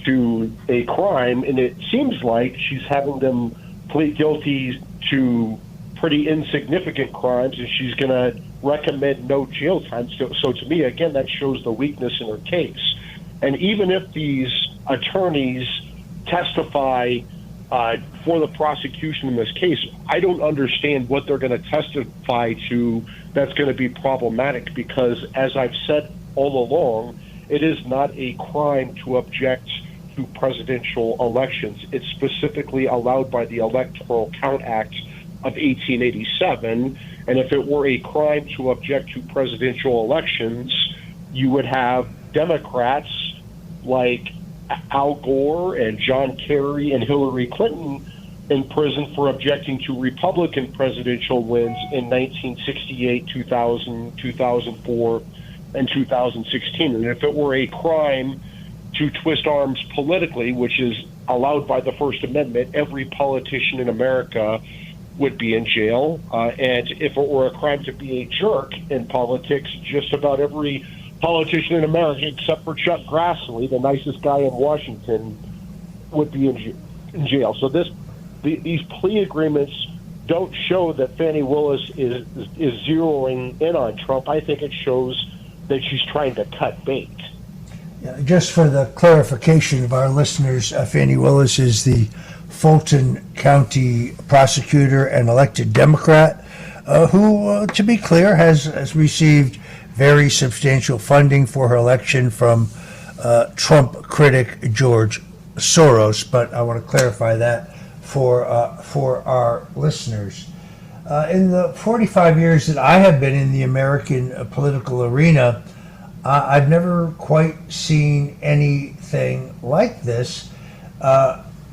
to a crime, and it seems like she's having them plead guilty to pretty insignificant crimes, and she's going to recommend no jail time. So to me, again, that shows the weakness in her case. And even if these attorneys testify for the prosecution in this case, I don't understand what they're going to testify to that's going to be problematic, because, as I've said all along, it is not a crime to object to presidential elections. It's specifically allowed by the Electoral Count Act of 1887, and if it were a crime to object to presidential elections, you would have Democrats like Al Gore and John Kerry and Hillary Clinton in prison for objecting to Republican presidential wins in 1968, 2000, 2004, and 2016. And if it were a crime to twist arms politically, which is allowed by the First Amendment, every politician in America would be in jail. And if it were a crime to be a jerk in politics, just about every politician in America, except for Chuck Grassley, the nicest guy in Washington, would be in jail. So these plea agreements don't show that Fani Willis is zeroing in on Trump. I think it shows that she's trying to cut bait. Just for the clarification of our listeners, Fani Willis is the Fulton County prosecutor and elected Democrat who, to be clear, has received very substantial funding for her election from Trump critic George Soros. But I want to clarify that for our listeners. In the 45 years that I have been in the American political arena, I've never quite seen anything like this.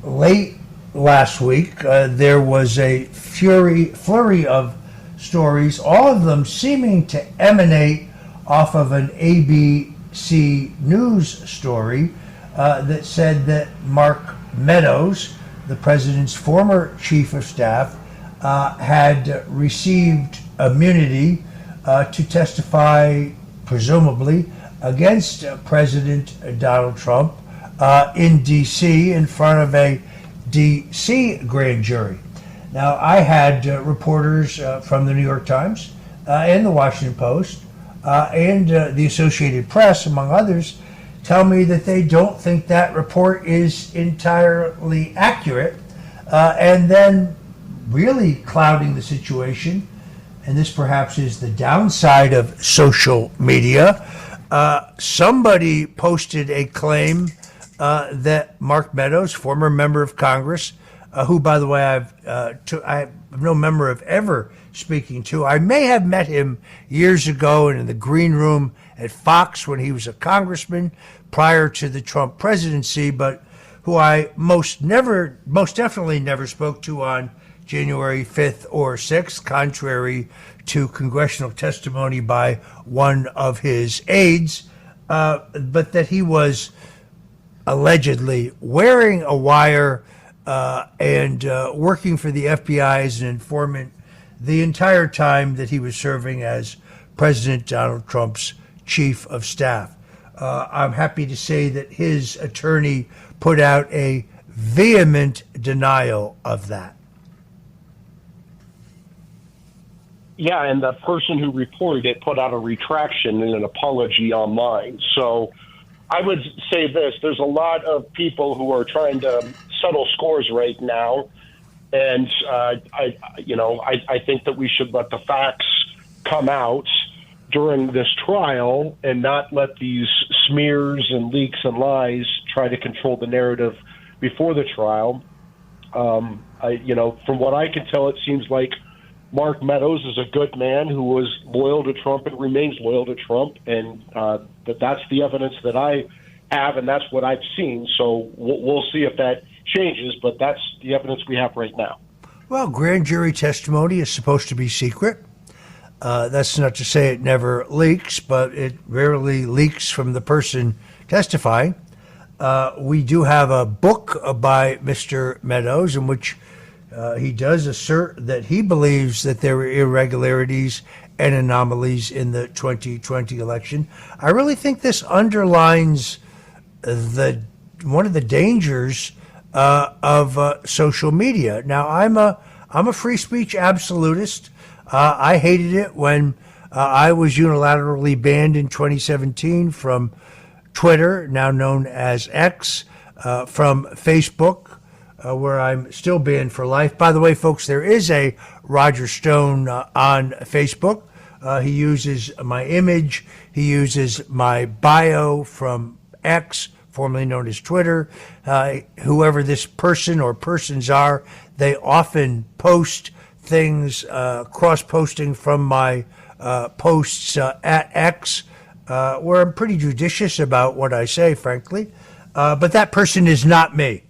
Late last week, there was a flurry of stories, all of them seeming to emanate off of an ABC News story that said that Mark Meadows, the president's former chief of staff, had received immunity to testify, presumably, against President Donald Trump in D.C. in front of a D.C. grand jury. Now, I had reporters from the New York Times and the Washington Post and the Associated Press, among others, tell me that they don't think that report is entirely accurate, and then really clouding the situation, and this perhaps is the downside of social media, somebody posted a claim that Mark Meadows, former member of Congress, who, by the way, I have no memory of ever speaking to. I may have met him years ago in the green room at Fox when he was a congressman prior to the Trump presidency, but who I most definitely never spoke to on January 5th or 6th, contrary to congressional testimony by one of his aides, but that he was allegedly wearing a wire and working for the FBI as an informant the entire time that he was serving as President Donald Trump's chief of staff. I'm happy to say that his attorney put out a vehement denial of that. Yeah, and the person who reported it put out a retraction and an apology online. So I would say this: there's a lot of people who are trying to settle scores right now, and I think that we should let the facts come out during this trial and not let these smears and leaks and lies try to control the narrative before the trial. From what I can tell, it seems like Mark Meadows is a good man who was loyal to Trump and remains loyal to Trump, and that's the evidence that I have, and that's what I've seen. So we'll see if that changes, but that's the evidence we have right now. Well, grand jury testimony is supposed to be secret. That's not to say it never leaks, but it rarely leaks from the person testifying. We do have a book by Mr. Meadows in which he does assert that he believes that there were irregularities and anomalies in the 2020 election. I really think this underlines one of the dangers of social media. Now, I'm a free speech absolutist. I hated it when I was unilaterally banned in 2017 from Twitter, now known as X, from Facebook, where I'm still banned for life. By the way, folks, there is a Roger Stone on Facebook. He uses my image. He uses my bio from X, formerly known as Twitter. Whoever this person or persons are, they often post things, cross-posting from my posts at X, where I'm pretty judicious about what I say, frankly. But that person is not me.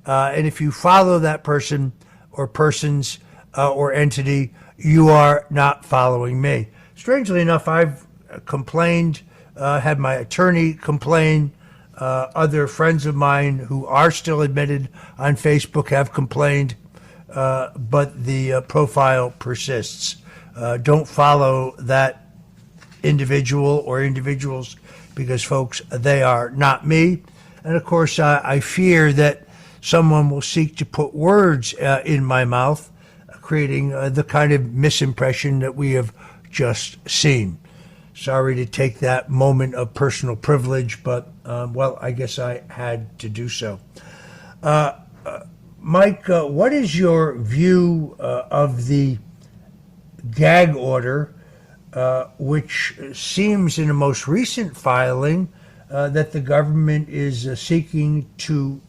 And if you follow that person or persons or entity, you are not following me. Strangely enough, I've complained, had my attorney complain. Other friends of mine who are still admitted on Facebook have complained, but the profile persists. Don't follow that individual or individuals because, folks, they are not me. And, of course, I fear that someone will seek to put words in my mouth, creating the kind of misimpression that we have just seen. Sorry to take that moment of personal privilege, but, I guess I had to do so. Mike, what is your view of the gag order, which seems in the most recent filing that the government is seeking to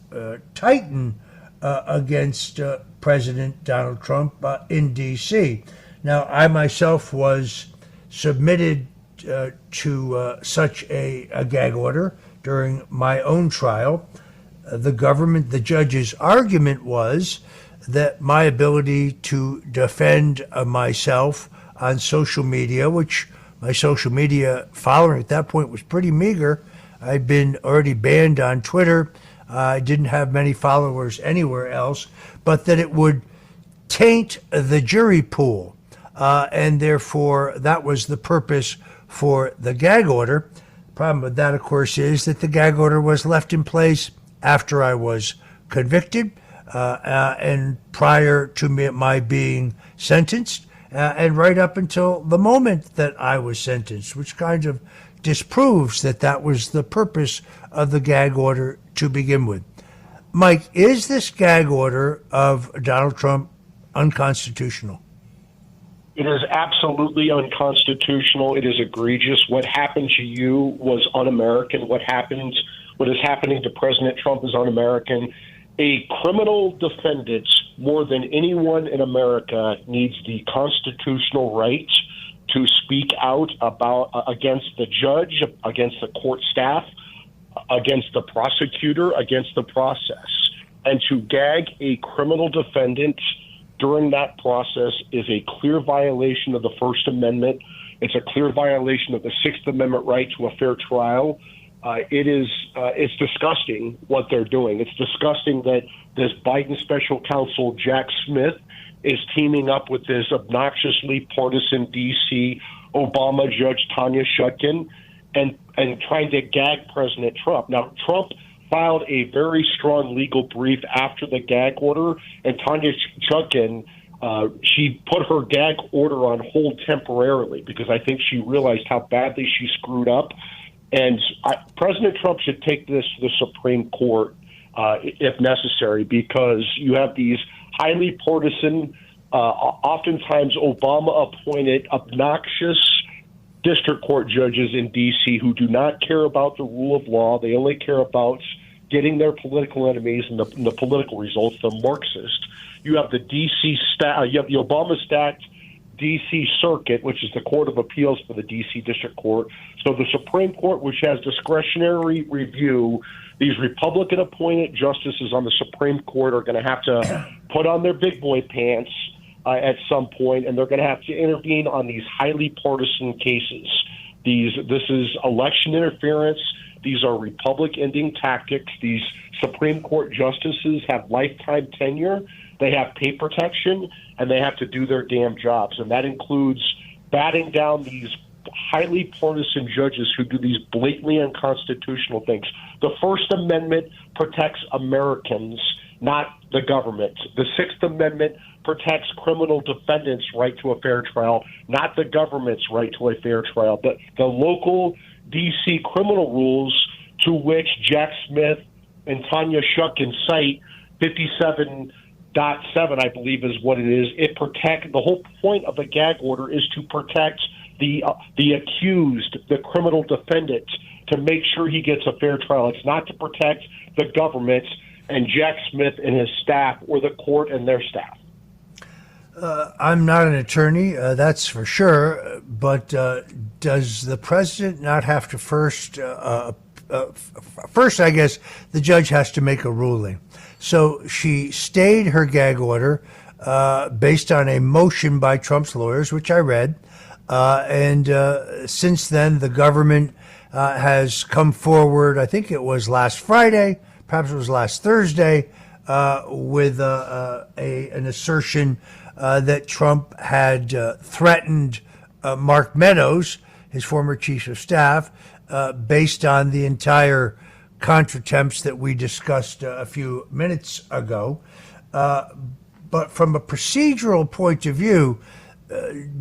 tighten against President Donald Trump in D.C.? Now, I myself was submitted to such a gag order during my own trial. The judge's argument was that my ability to defend myself on social media, which my social media following at that point was pretty meager. I'd been already banned on Twitter. I didn't have many followers anywhere else, but that it would taint the jury pool. And therefore, that was the purpose for the gag order. The problem with that, of course, is that the gag order was left in place after I was convicted and prior to my being sentenced, and right up until the moment that I was sentenced, which kind of disproves that was the purpose of the gag order to begin with. Mike, is this gag order of Donald Trump unconstitutional? It is absolutely unconstitutional. It is egregious. What happened to you was un-American. What is happening to President Trump is un-American. A criminal defendant, more than anyone in America, needs the constitutional right to speak out against the judge, against the court staff, against the prosecutor, against the process. And to gag a criminal defendant during that process is a clear violation of the First Amendment. It's a clear violation of the Sixth Amendment right to a fair trial. It's disgusting what they're doing. It's disgusting that this Biden special counsel, Jack Smith, is teaming up with this obnoxiously partisan D.C. Obama judge, Tanya Chutkan, and trying to gag President Trump. Now, Trump filed a very strong legal brief after the gag order, and Tanya Chutkan she put her gag order on hold temporarily because I think she realized how badly she screwed up. And President Trump should take this to the Supreme Court if necessary, because you have these highly partisan, oftentimes Obama-appointed, obnoxious district court judges in D.C. who do not care about the rule of law. They only care about getting their political enemies and the political results. They're Marxist. You have the D.C. You have the Obama-stacked D.C. Circuit, which is the Court of Appeals for the D.C. District Court. So the Supreme Court, which has discretionary review, these Republican-appointed justices on the Supreme Court are going to have to put on their big boy pants at some point, and they're going to have to intervene on these highly partisan cases. This is election interference. These are Republic-ending tactics. These Supreme Court justices have lifetime tenure. They have pay protection, and they have to do their damn jobs. And that includes batting down these highly partisan judges who do these blatantly unconstitutional things. The First Amendment protects Americans, not the government. The Sixth Amendment protects criminal defendants' right to a fair trial, not the government's right to a fair trial. The local D.C. criminal rules to which Jack Smith and Tanya Shukin cite, 57.7, I believe is what it is. The whole point of the gag order is to protect the accused, the criminal defendant, to make sure he gets a fair trial. It's not to protect the government and Jack Smith and his staff, or the court and their staff. I'm not an attorney, that's for sure, but does the president not have to first, I guess the judge has to make a ruling. So she stayed her gag order based on a motion by Trump's lawyers, which I read, and since then the government has come forward, I think it was last Friday, perhaps it was last Thursday, with an assertion that Trump had threatened Mark Meadows, his former chief of staff, based on the entire contretemps that we discussed a few minutes ago. But from a procedural point of view,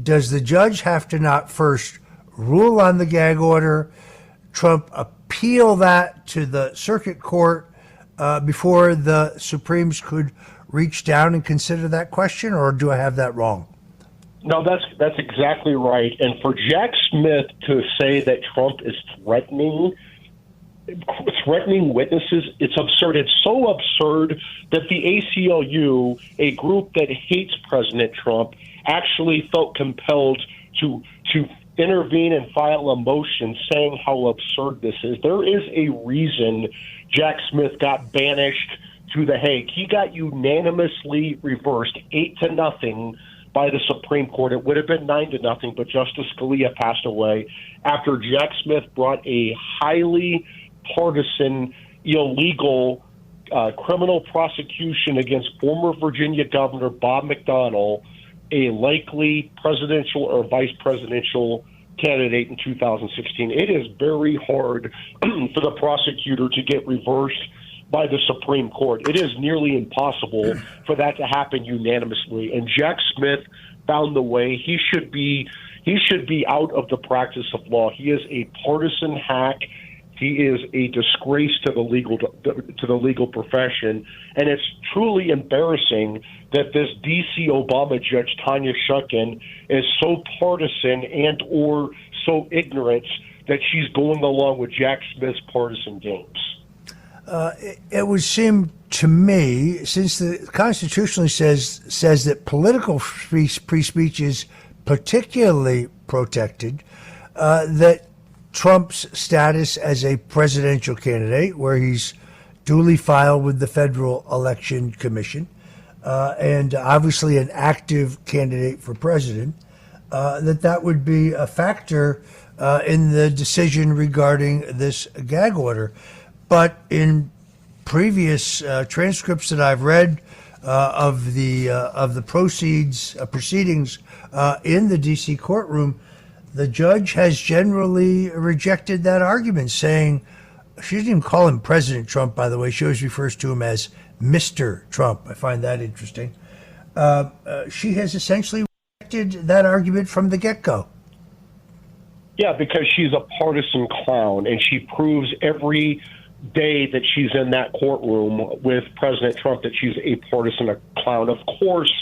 does the judge have to not first rule on the gag order, Trump appeal that to the circuit court before the Supremes could reach down and consider that question, or do I have that wrong? No, that's exactly right. And for Jack Smith to say that Trump is threatening witnesses, it's absurd. It's so absurd that the ACLU, a group that hates President Trump, actually felt compelled to intervene and file a motion saying how absurd this is. There is a reason Jack Smith got banished to The Hague. He got unanimously reversed 8-0 by the Supreme Court. It would have been 9-0, but Justice Scalia passed away after Jack Smith brought a highly partisan, illegal criminal prosecution against former Virginia Governor Bob McDonnell, a likely presidential or vice presidential candidate in 2016. It is very hard for the prosecutor to get reversed by the Supreme Court. It is nearly impossible for that to happen unanimously. And Jack Smith found the way. He should be out of the practice of law. He is a partisan hack. He is a disgrace to the legal profession, and it's truly embarrassing that this D.C. Obama judge, Tanya Shukin, is so partisan and or so ignorant that she's going along with Jack Smith's partisan games. It would seem to me, since the constitutionally says that political free speech is particularly protected, that Trump's status as a presidential candidate, where he's duly filed with the Federal Election Commission, and obviously an active candidate for president, that would be a factor in the decision regarding this gag order. But in previous transcripts that I've read of the proceedings in the D.C. courtroom, the judge has generally rejected that argument, saying, she doesn't even call him President Trump, by the way. She always refers to him as Mr. Trump. I find that interesting. she has essentially rejected that argument from the get-go. Yeah, because she's a partisan clown, and she proves every day that she's in that courtroom with President Trump that she's a partisan clown. Of course,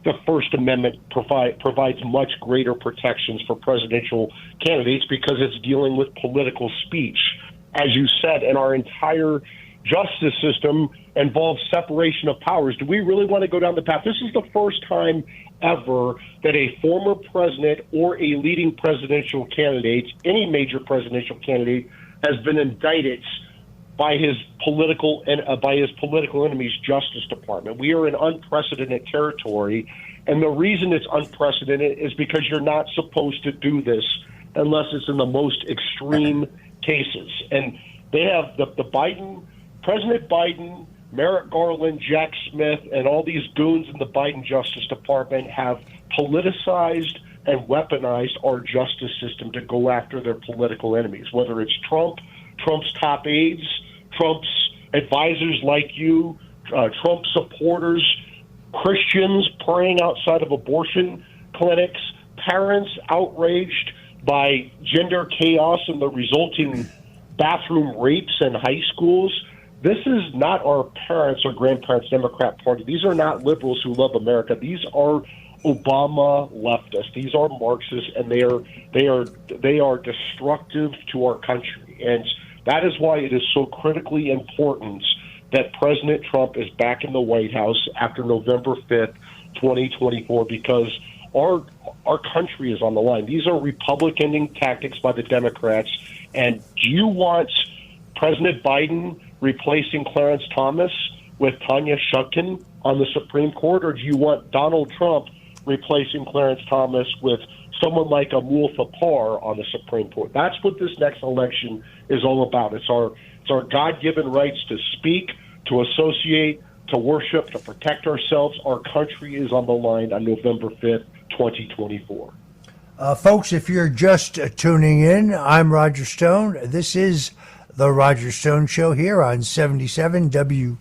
the First Amendment provides much greater protections for presidential candidates because it's dealing with political speech. As you said, and our entire justice system involves separation of powers. Do we really want to go down the path? This is the first time ever that a former president or a leading presidential candidate, any major presidential candidate, has been indicted by his political enemy's Justice Department. We are in unprecedented territory, and the reason it's unprecedented is because you're not supposed to do this unless it's in the most extreme cases. And they have the President Biden, Merrick Garland, Jack Smith, and all these goons in the Biden Justice Department have politicized and weaponized our justice system to go after their political enemies, whether it's Trump, Trump's top aides, Trump's advisors like you, Trump supporters, Christians praying outside of abortion clinics, parents outraged by gender chaos and the resulting bathroom rapes in high schools. This is not our parents' or grandparents' Democrat Party. These are not liberals who love America. These are Obama leftists. These are Marxists, and they are destructive to our country. And that is why it is so critically important that President Trump is back in the White House after November 5th, 2024, because our country is on the line. These are Republican tactics by the Democrats. And do you want President Biden replacing Clarence Thomas with Tanya Chutkan on the Supreme Court, or do you want Donald Trump replacing Clarence Thomas with someone like Amul Thapar on the Supreme Court? That's what this next election is all about. It's our God-given rights to speak, to associate, to worship, to protect ourselves. Our country is on the line on November 5th, 2024. Folks, if you're just tuning in, I'm Roger Stone. This is The Roger Stone Show here on 77 WABC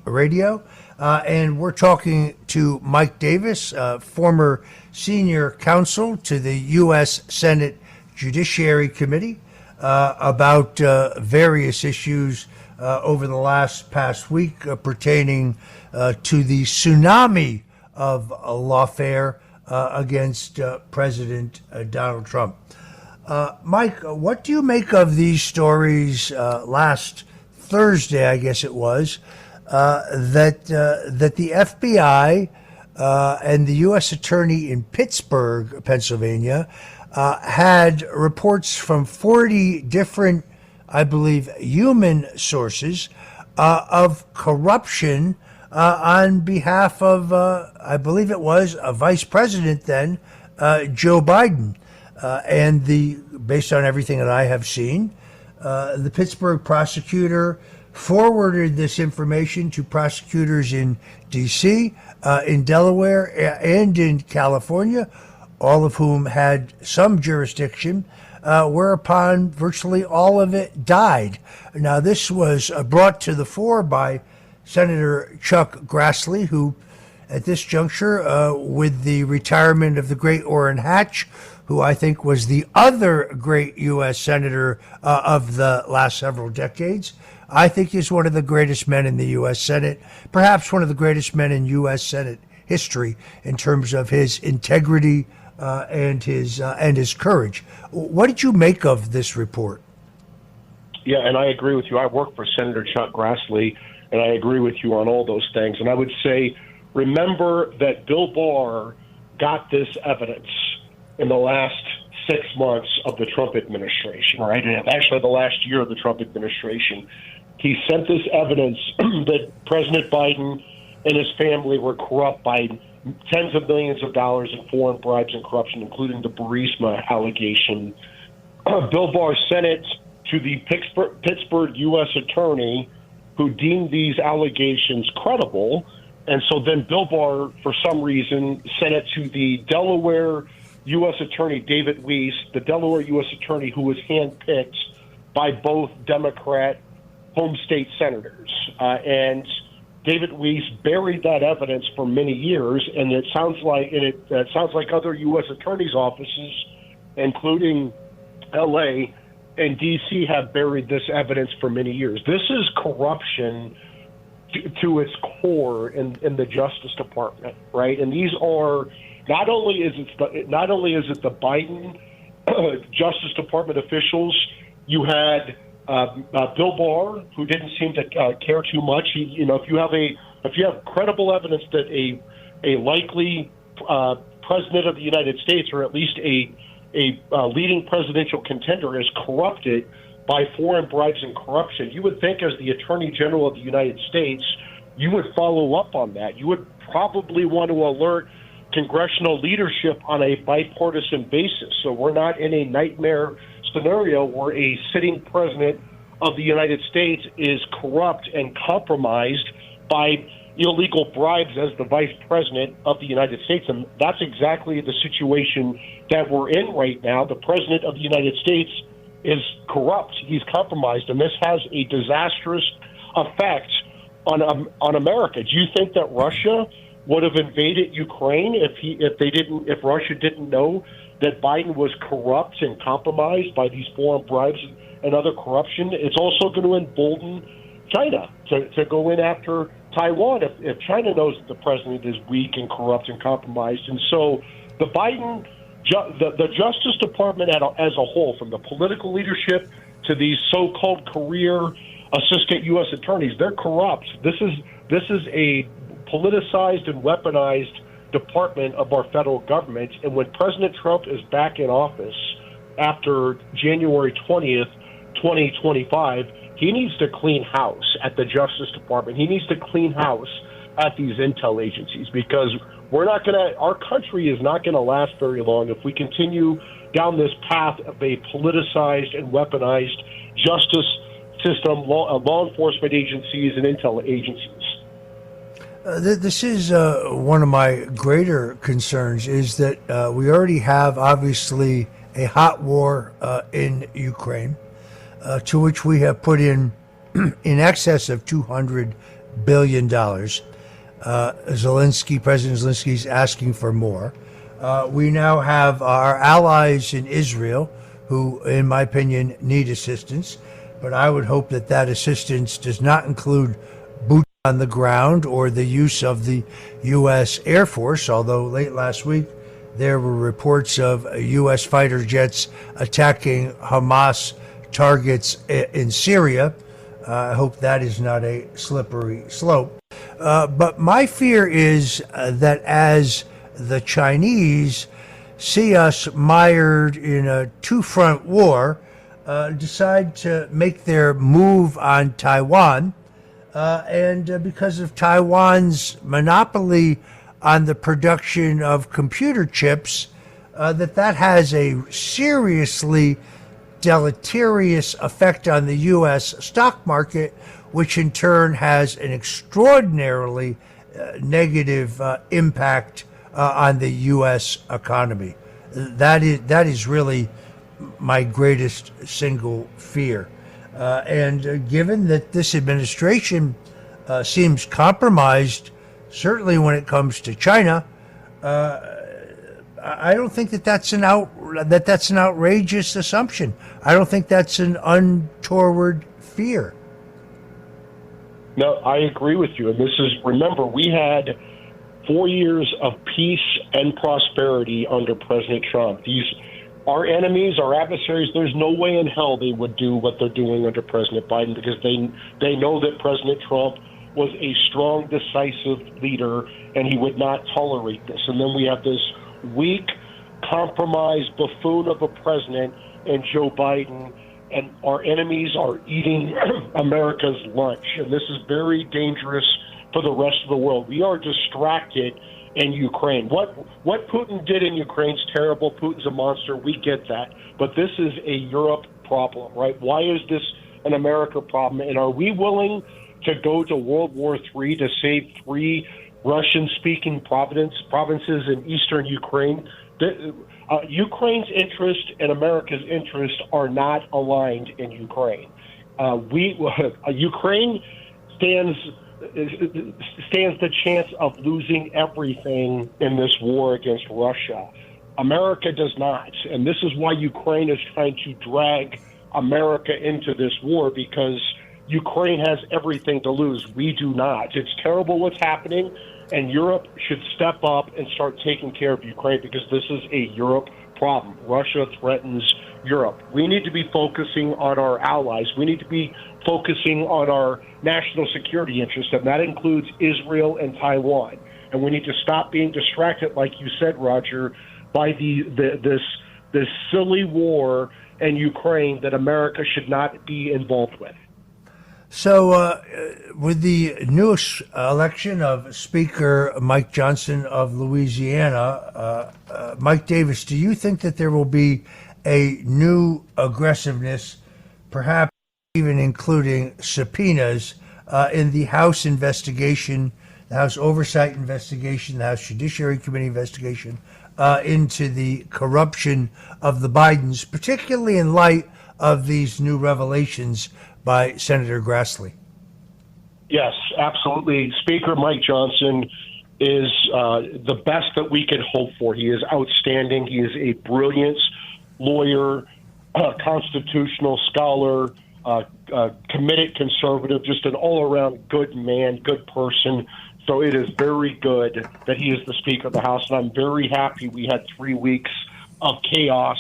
Radio. And we're talking to Mike Davis, former senior counsel to the U.S. Senate Judiciary Committee, about various issues over the past week pertaining to the tsunami of lawfare against President Donald Trump. Mike, what do you make of these stories last Thursday, I guess it was, that the FBI and the U.S. Attorney in Pittsburgh, Pennsylvania, had reports from 40 different, I believe, human sources of corruption on behalf of, I believe it was, a vice president then, Joe Biden. And based on everything that I have seen, the Pittsburgh prosecutor forwarded this information to prosecutors in D.C., in Delaware, and in California, all of whom had some jurisdiction, whereupon virtually all of it died. Now, this was brought to the fore by Senator Chuck Grassley, who at this juncture, with the retirement of the great Orrin Hatch, who I think was the other great U.S. Senator of the last several decades, I think is one of the greatest men in the U.S. Senate, perhaps one of the greatest men in U.S. Senate history in terms of his integrity and his courage. What did you make of this report? Yeah, and I agree with you. I work for Senator Chuck Grassley, and I agree with you on all those things. And I would say, remember that Bill Barr got this evidence in the last 6 months of the Trump administration, right? And actually the last year of the Trump administration. He sent this evidence that President Biden and his family were corrupt by tens of millions of dollars in foreign bribes and corruption, including the Burisma allegation. Bill Barr sent it to the Pittsburgh U.S. attorney, who deemed these allegations credible. And so then Bill Barr, for some reason, sent it to the Delaware U.S. Attorney David Weiss, the Delaware U.S. Attorney who was handpicked by both Democrat home state senators. And David Weiss buried that evidence for many years, and it sounds like other U.S. attorneys' offices, including L.A. and D.C., have buried this evidence for many years. This is corruption to its core in the Justice Department, right? And these are not only is it the Biden Justice Department officials. You had Bill Barr, who didn't seem to care too much. If you have credible evidence that a likely president of the United States, or at least a leading presidential contender, is corrupted by foreign bribes and corruption, you would think, as the Attorney General of the United States, you would follow up on that. You would probably want to alert congressional leadership on a bipartisan basis. So we're not in a nightmare scenario where a sitting president of the United States is corrupt and compromised by illegal bribes as the vice president of the United States. And that's exactly the situation that we're in right now. The president of the United States is corrupt. He's compromised, and this has a disastrous effect on America. Do you think that Russia would have invaded Ukraine if Russia didn't know that Biden was corrupt and compromised by these foreign bribes and other corruption? It's also going to embolden China to go in after Taiwan if China knows that the president is weak and corrupt and compromised. And so the Justice Department as a whole, from the political leadership to these so-called career assistant U.S. attorneys, they're corrupt. This is a politicized and weaponized department of our federal government. And when President Trump is back in office after January 20th, 2025, he needs to clean house at the Justice Department. He needs to clean house at these intel agencies, because our country is not going to last very long if we continue down this path of a politicized and weaponized justice system, law enforcement agencies and intel agencies. This is one of my greater concerns, is that we already have, obviously, a hot war in Ukraine, to which we have put in excess of $200 billion. President Zelensky is asking for more. We now have our allies in Israel, who, in my opinion, need assistance. But I would hope that assistance does not include boots on the ground or the use of the U.S. Air Force, although late last week there were reports of U.S. fighter jets attacking Hamas targets in Syria. I hope that is not a slippery slope. But my fear is that as the Chinese see us mired in a two-front war, decide to make their move on Taiwan, and because of Taiwan's monopoly on the production of computer chips, that has a seriously deleterious effect on the U.S. stock market, which in turn has an extraordinarily negative impact on the U.S. economy. That is really my greatest single fear. And given that this administration seems compromised, certainly when it comes to China, I don't think that's an outrageous assumption. I don't think that's an untoward fear. No, I agree with you. And remember, we had 4 years of peace and prosperity under President Trump. Our enemies, our adversaries, there's no way in hell they would do what they're doing under President Biden, because they know that President Trump was a strong, decisive leader, and he would not tolerate this. And then we have this weak, compromised buffoon of a president and Joe Biden, and our enemies are eating America's lunch. And this is very dangerous for the rest of the world. We are distracted in Ukraine. What Putin did in Ukraine is terrible. Putin's a monster. We get that. But this is a Europe problem, right? Why is this an America problem? And are we willing to go to World War III to save 3 Russian-speaking provinces in eastern Ukraine? Ukraine's interest and America's interest are not aligned in Ukraine. Ukraine stands stands the chance of losing everything in this war against Russia. America does not. And this is why Ukraine is trying to drag America into this war, because Ukraine has everything to lose. We do not. It's terrible what's happening, and Europe should step up and start taking care of Ukraine, because this is a Europe problem. Russia threatens Europe. We need to be focusing on our allies. We need to be focusing on our national security interests, and that includes Israel and Taiwan. And we need to stop being distracted, like you said, Roger, by this silly war in Ukraine that America should not be involved with. So, with the newest election of Speaker Mike Johnson of Louisiana, Mike Davis, do you think that there will be a new aggressiveness, perhaps even including subpoenas, in the House investigation, the House Oversight investigation, the House Judiciary Committee investigation, into the corruption of the Bidens, particularly in light of these new revelations by Senator Grassley? Yes, absolutely. Speaker Mike Johnson is the best that we could hope for. He is outstanding. He is a brilliant lawyer, constitutional scholar, committed conservative, just an all-around good man, good person. So it is very good that he is the Speaker of the House, and I'm very happy we had 3 weeks of chaos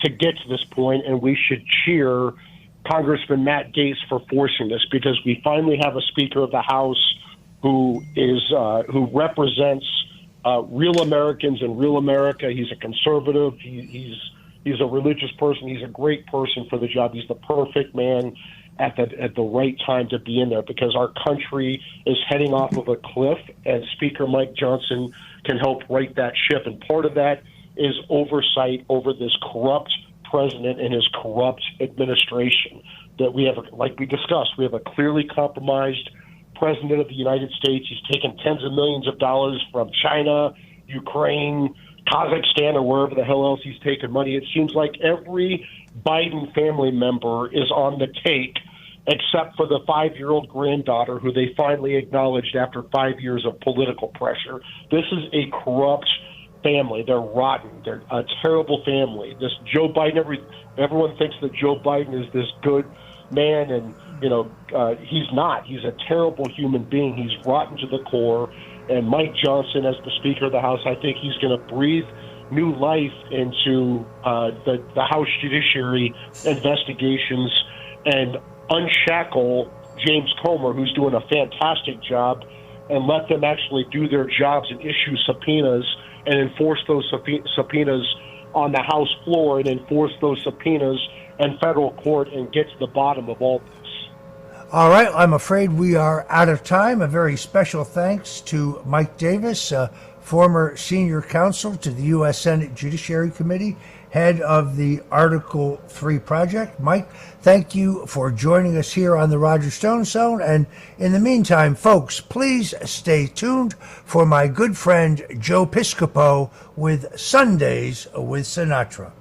to get to this point, and we should cheer Congressman Matt Gaetz for forcing this, because we finally have a Speaker of the House who represents real Americans and real America. He's a conservative. He's a religious person. He's a great person for the job. He's the perfect man at the right time to be in there, because our country is heading off of a cliff, and Speaker Mike Johnson can help right that ship. And part of that is oversight over this corrupt president and his corrupt administration. That we have, like we discussed, we have a clearly compromised president of the United States. He's taken tens of millions of dollars from China, Ukraine, Kazakhstan, or wherever the hell else he's taken money. It seems like every Biden family member is on the take, except for the 5-year-old granddaughter, who they finally acknowledged after 5 years of political pressure. This is a corrupt family. They're rotten. They're a terrible family. This Joe Biden, everyone thinks that Joe Biden is this good man, and he's not. He's a terrible human being. He's rotten to the core. And Mike Johnson, as the Speaker of the House, I think he's going to breathe new life into the House Judiciary investigations and unshackle James Comer, who's doing a fantastic job, and let them actually do their jobs and issue subpoenas and enforce those subpoenas on the House floor, and enforce those subpoenas in federal court, and get to the bottom of all this. All right, I'm afraid we are out of time. A very special thanks to Mike Davis, former senior counsel to the U.S. Senate Judiciary Committee, head of the Article 3 project. Mike, thank you for joining us here on the Roger Stone Zone. And in the meantime, folks, please stay tuned for my good friend Joe Piscopo with Sundays with Sinatra.